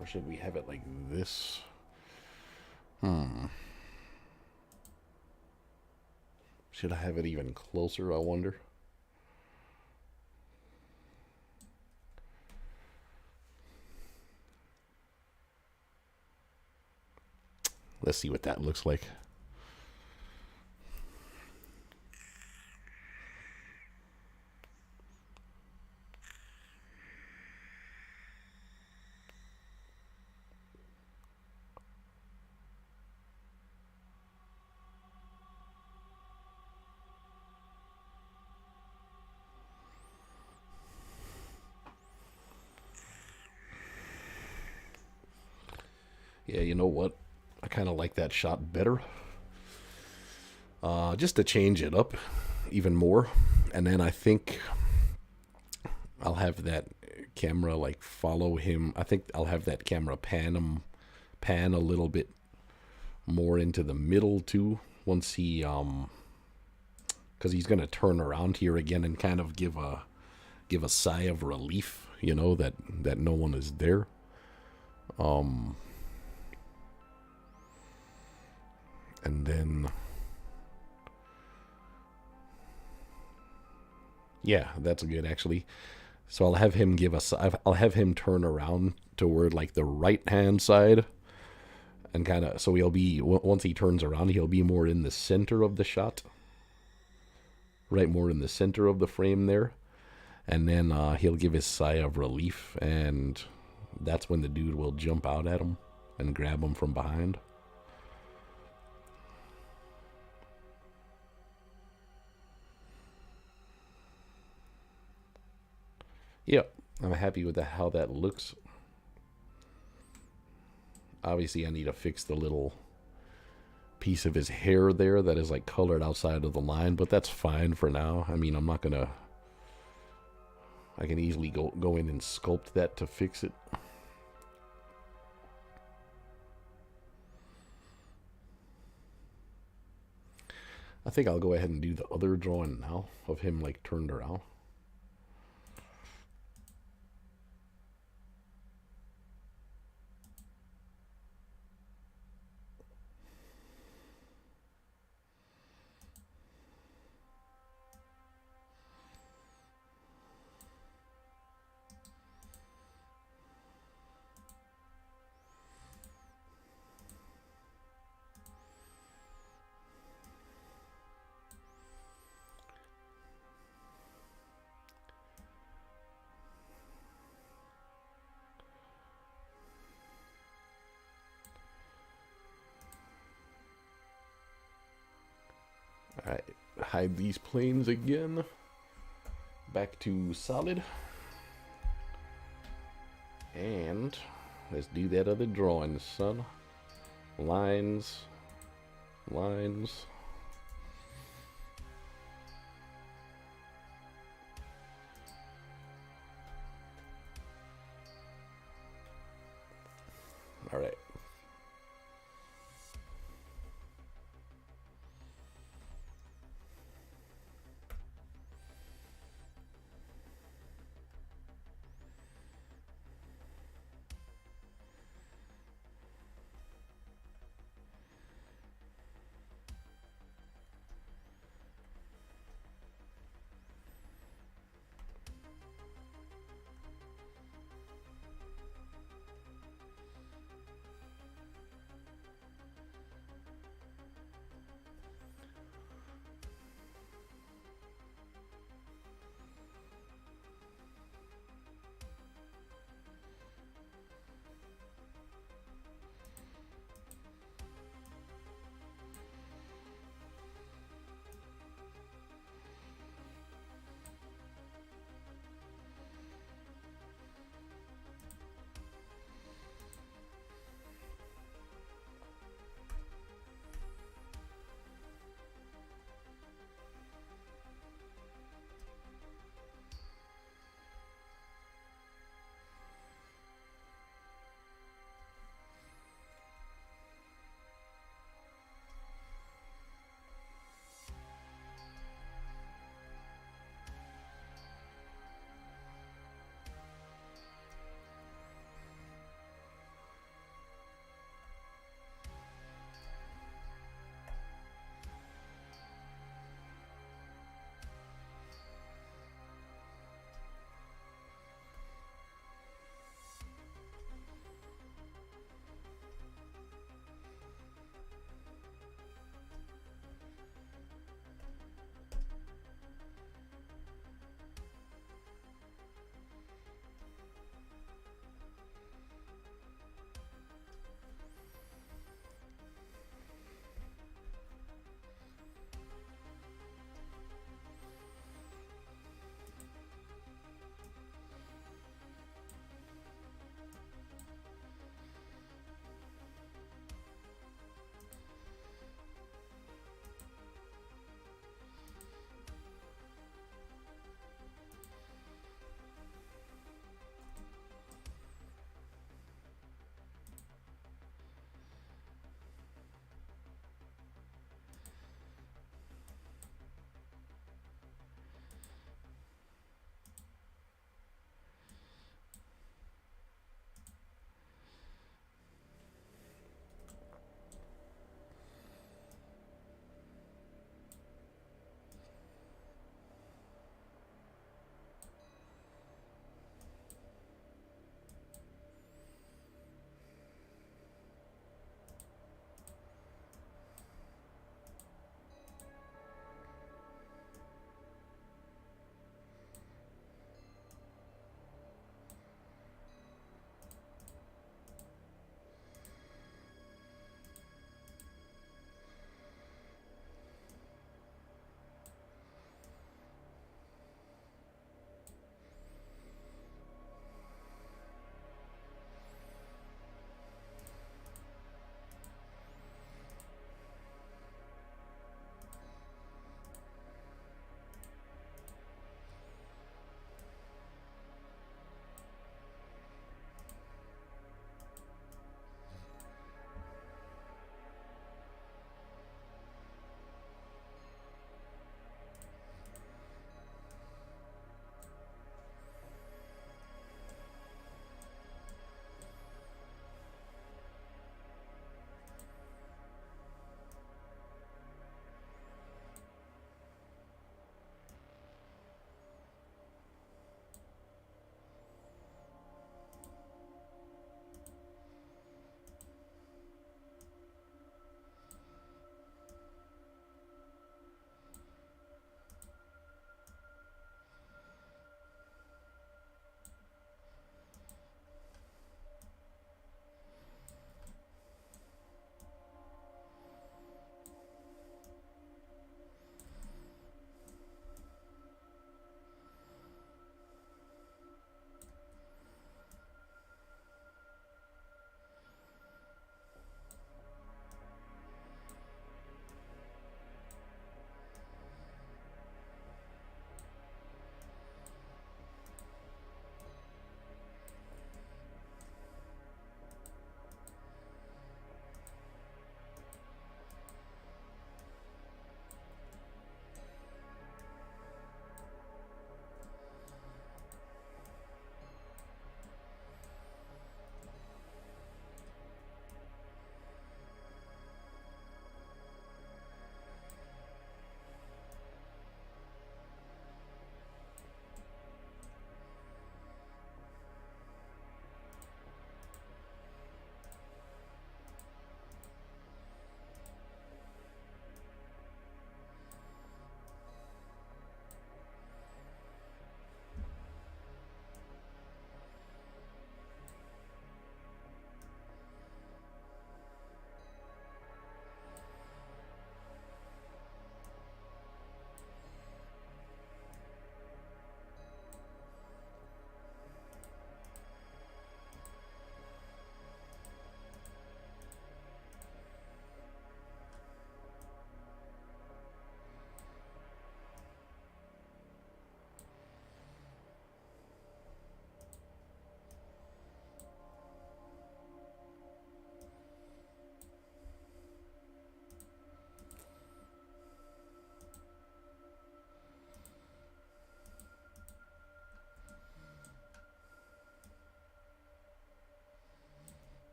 Or should we have it like this? Should I have it even closer, I wonder? Let's see what that looks like. Yeah, you know what? I kind of like that shot better. Just to change it up even more. And then I think I'll have that camera like follow him. I think I'll have that camera pan a little bit more into the middle too once he because he's gonna turn around here again and kind of give a sigh of relief, you know, that no one is there. And then yeah, that's good actually. So I'll have him I'll have him turn around toward like the right hand side, and kind of so he'll be once he turns around he'll be more in the center of the shot, right more in the center of the frame there, and then he'll give his sigh of relief, and that's when the dude will jump out at him and grab him from behind. Yep, I'm happy with how that looks. Obviously, I need to fix the little piece of his hair there that is like colored outside of the line, but that's fine for now. I mean, I'm not gonna. I can easily go in and sculpt that to fix it. I think I'll go ahead and do the other drawing now of him like turned around. Alright, hide these planes again. Back to solid. And let's do that other drawing, son. Lines. Lines. Alright.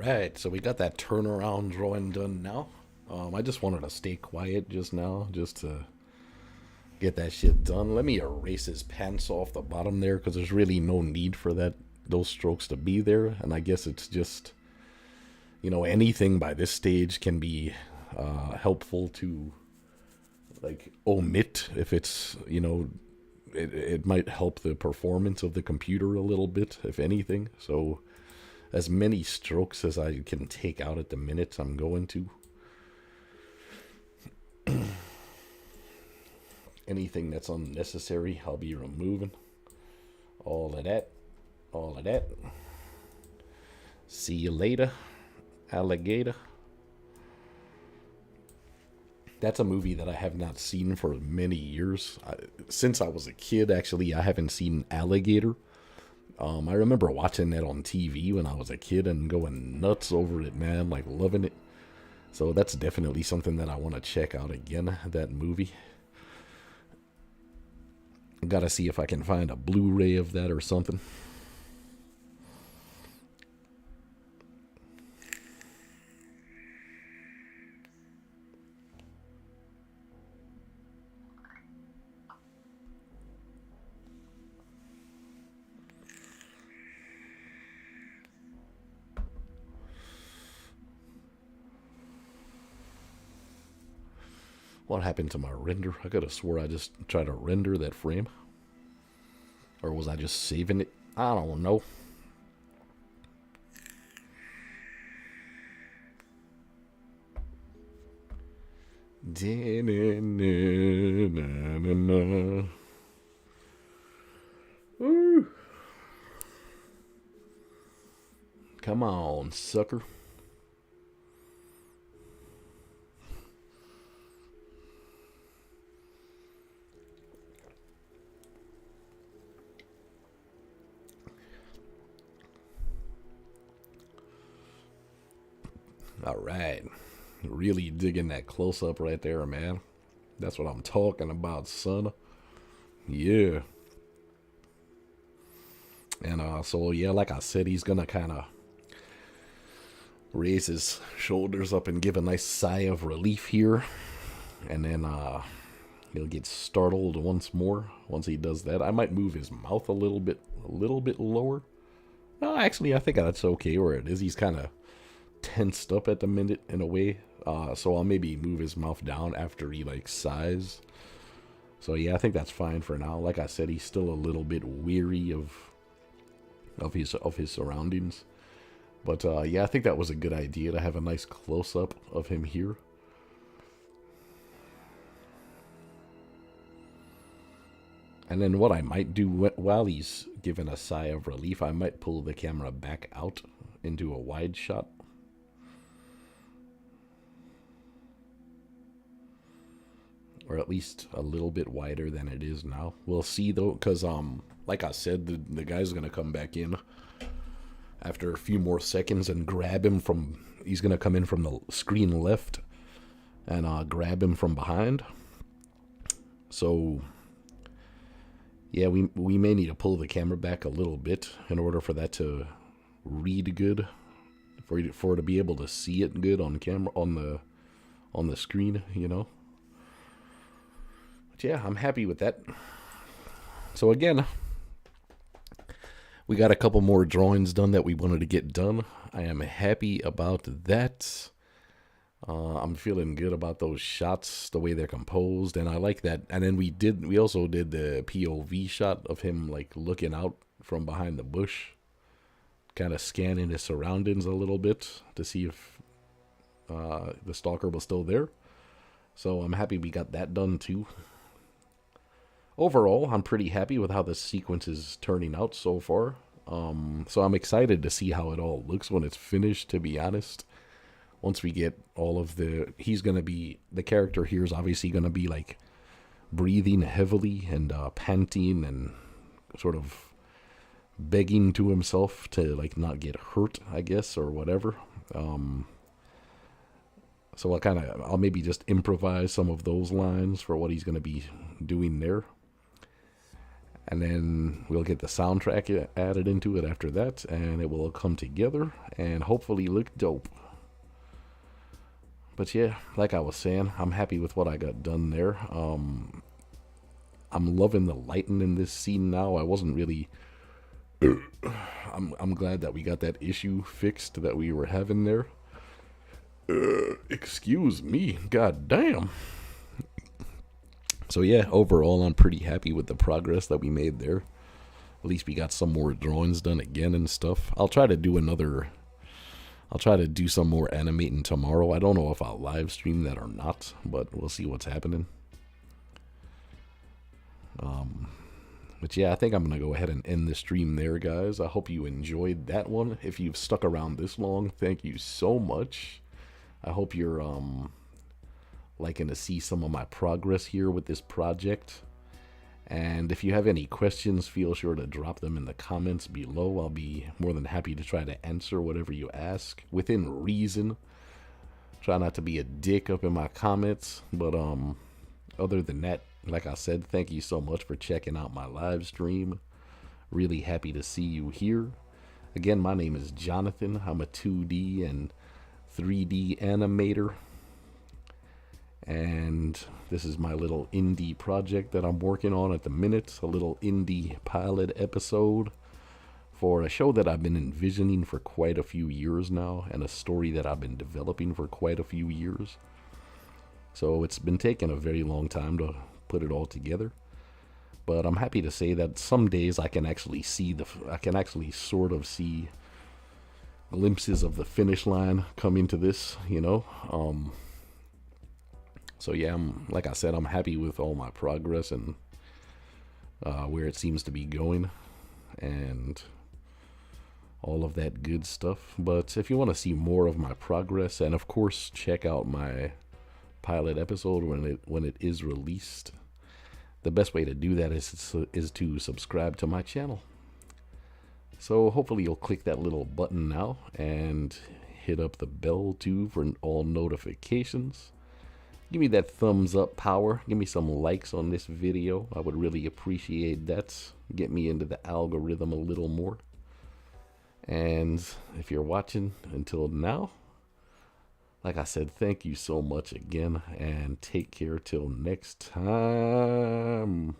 right, so we got that turnaround drawing done now. I just wanted to stay quiet just now, just to get that shit done. Let me erase his pants off the bottom there, because there's really no need for those strokes to be there. And I guess it's just, anything by this stage can be helpful to, like, omit if it's, it might help the performance of the computer a little bit, if anything. So as many strokes as I can take out at the minute, I'm going to. Anything that's unnecessary, I'll be removing. All of that. All of that. See you later, alligator. That's a movie that I have not seen for many years. Since I was a kid, actually, I haven't seen Alligator. I remember watching that on TV when I was a kid and going nuts over it, man, like loving it. So that's definitely something that I want to check out again, that movie. Gotta see if I can find a Blu-ray of that or something. What happened to my render? I could have swore I just tried to render that frame. Or was I just saving it? I don't know. Woo. Come on, sucker. All right. Really digging that close-up right there, man. That's what I'm talking about, son. Yeah. And so, yeah, like I said, he's going to kind of raise his shoulders up and give a nice sigh of relief here. And then he'll get startled once more once he does that. I might move his mouth a little bit lower. No, actually, I think that's okay where it is. He's kind of tensed up at the minute in a way, so I'll maybe move his mouth down after he like sighs. So yeah, I think that's fine for now. Like I said, he's still a little bit weary of his surroundings, but yeah, I think that was a good idea to have a nice close-up of him here. And then what I might do while he's giving a sigh of relief, I might pull the camera back out into a wide shot. Or at least a little bit wider than it is now. We'll see though, because like I said, the guy's gonna come back in after a few more seconds and grab him from. He's gonna come in from the screen left and grab him from behind. So yeah, we may need to pull the camera back a little bit in order for that to read good, for it to be able to see it good on camera on the screen, Yeah, I'm happy with that. So again, we got a couple more drawings done that we wanted to get done. I am happy about that. I'm feeling good about those shots, the way they're composed, and I like that. And then we also did the POV shot of him like looking out from behind the bush, kind of scanning his surroundings a little bit to see if the stalker was still there. So I'm happy we got that done too. Overall, I'm pretty happy with how the sequence is turning out so far. So I'm excited to see how it all looks when it's finished, to be honest. Once we get all of the character here is obviously going to be like breathing heavily and panting and sort of begging to himself to like not get hurt, I guess, or whatever. So I'll maybe just improvise some of those lines for what he's going to be doing there. And then we'll get the soundtrack added into it after that, and it will come together and hopefully look dope. But yeah, like I was saying, I'm happy with what I got done there. I'm loving the lighting in this scene now. I wasn't really. I'm glad that we got that issue fixed that we were having there. Excuse me, god damn. So yeah, overall, I'm pretty happy with the progress that we made there. At least we got some more drawings done again and stuff. I'll try to do some more animating tomorrow. I don't know if I'll live stream that or not, but we'll see what's happening. But yeah, I think I'm going to go ahead and end the stream there, guys. I hope you enjoyed that one. If you've stuck around this long, thank you so much. I hope you're liking to see some of my progress here with this project. And if you have any questions, feel sure to drop them in the comments below. I'll be more than happy to try to answer whatever you ask within reason. Try not to be a dick up in my comments, but other than that, like I said, thank you so much for checking out my live stream. Really happy to see you here. Again, my name is Jonathan. I'm a 2D and 3D animator. And this is my little indie project that I'm working on at the minute. A little indie pilot episode for a show that I've been envisioning for quite a few years now, and a story that I've been developing for quite a few years. So it's been taking a very long time to put it all together. But I'm happy to say that some days I can actually sort of see glimpses of the finish line come into this, you know. So yeah, like I said, I'm happy with all my progress and where it seems to be going and all of that good stuff. But if you want to see more of my progress, and of course check out my pilot episode when it is released, the best way to do that is to subscribe to my channel. So hopefully you'll click that little button now and hit up the bell too for all notifications. Give me that thumbs up power. Give me some likes on this video. I would really appreciate that. Get me into the algorithm a little more. And if you're watching until now, like I said, thank you so much again, and take care till next time.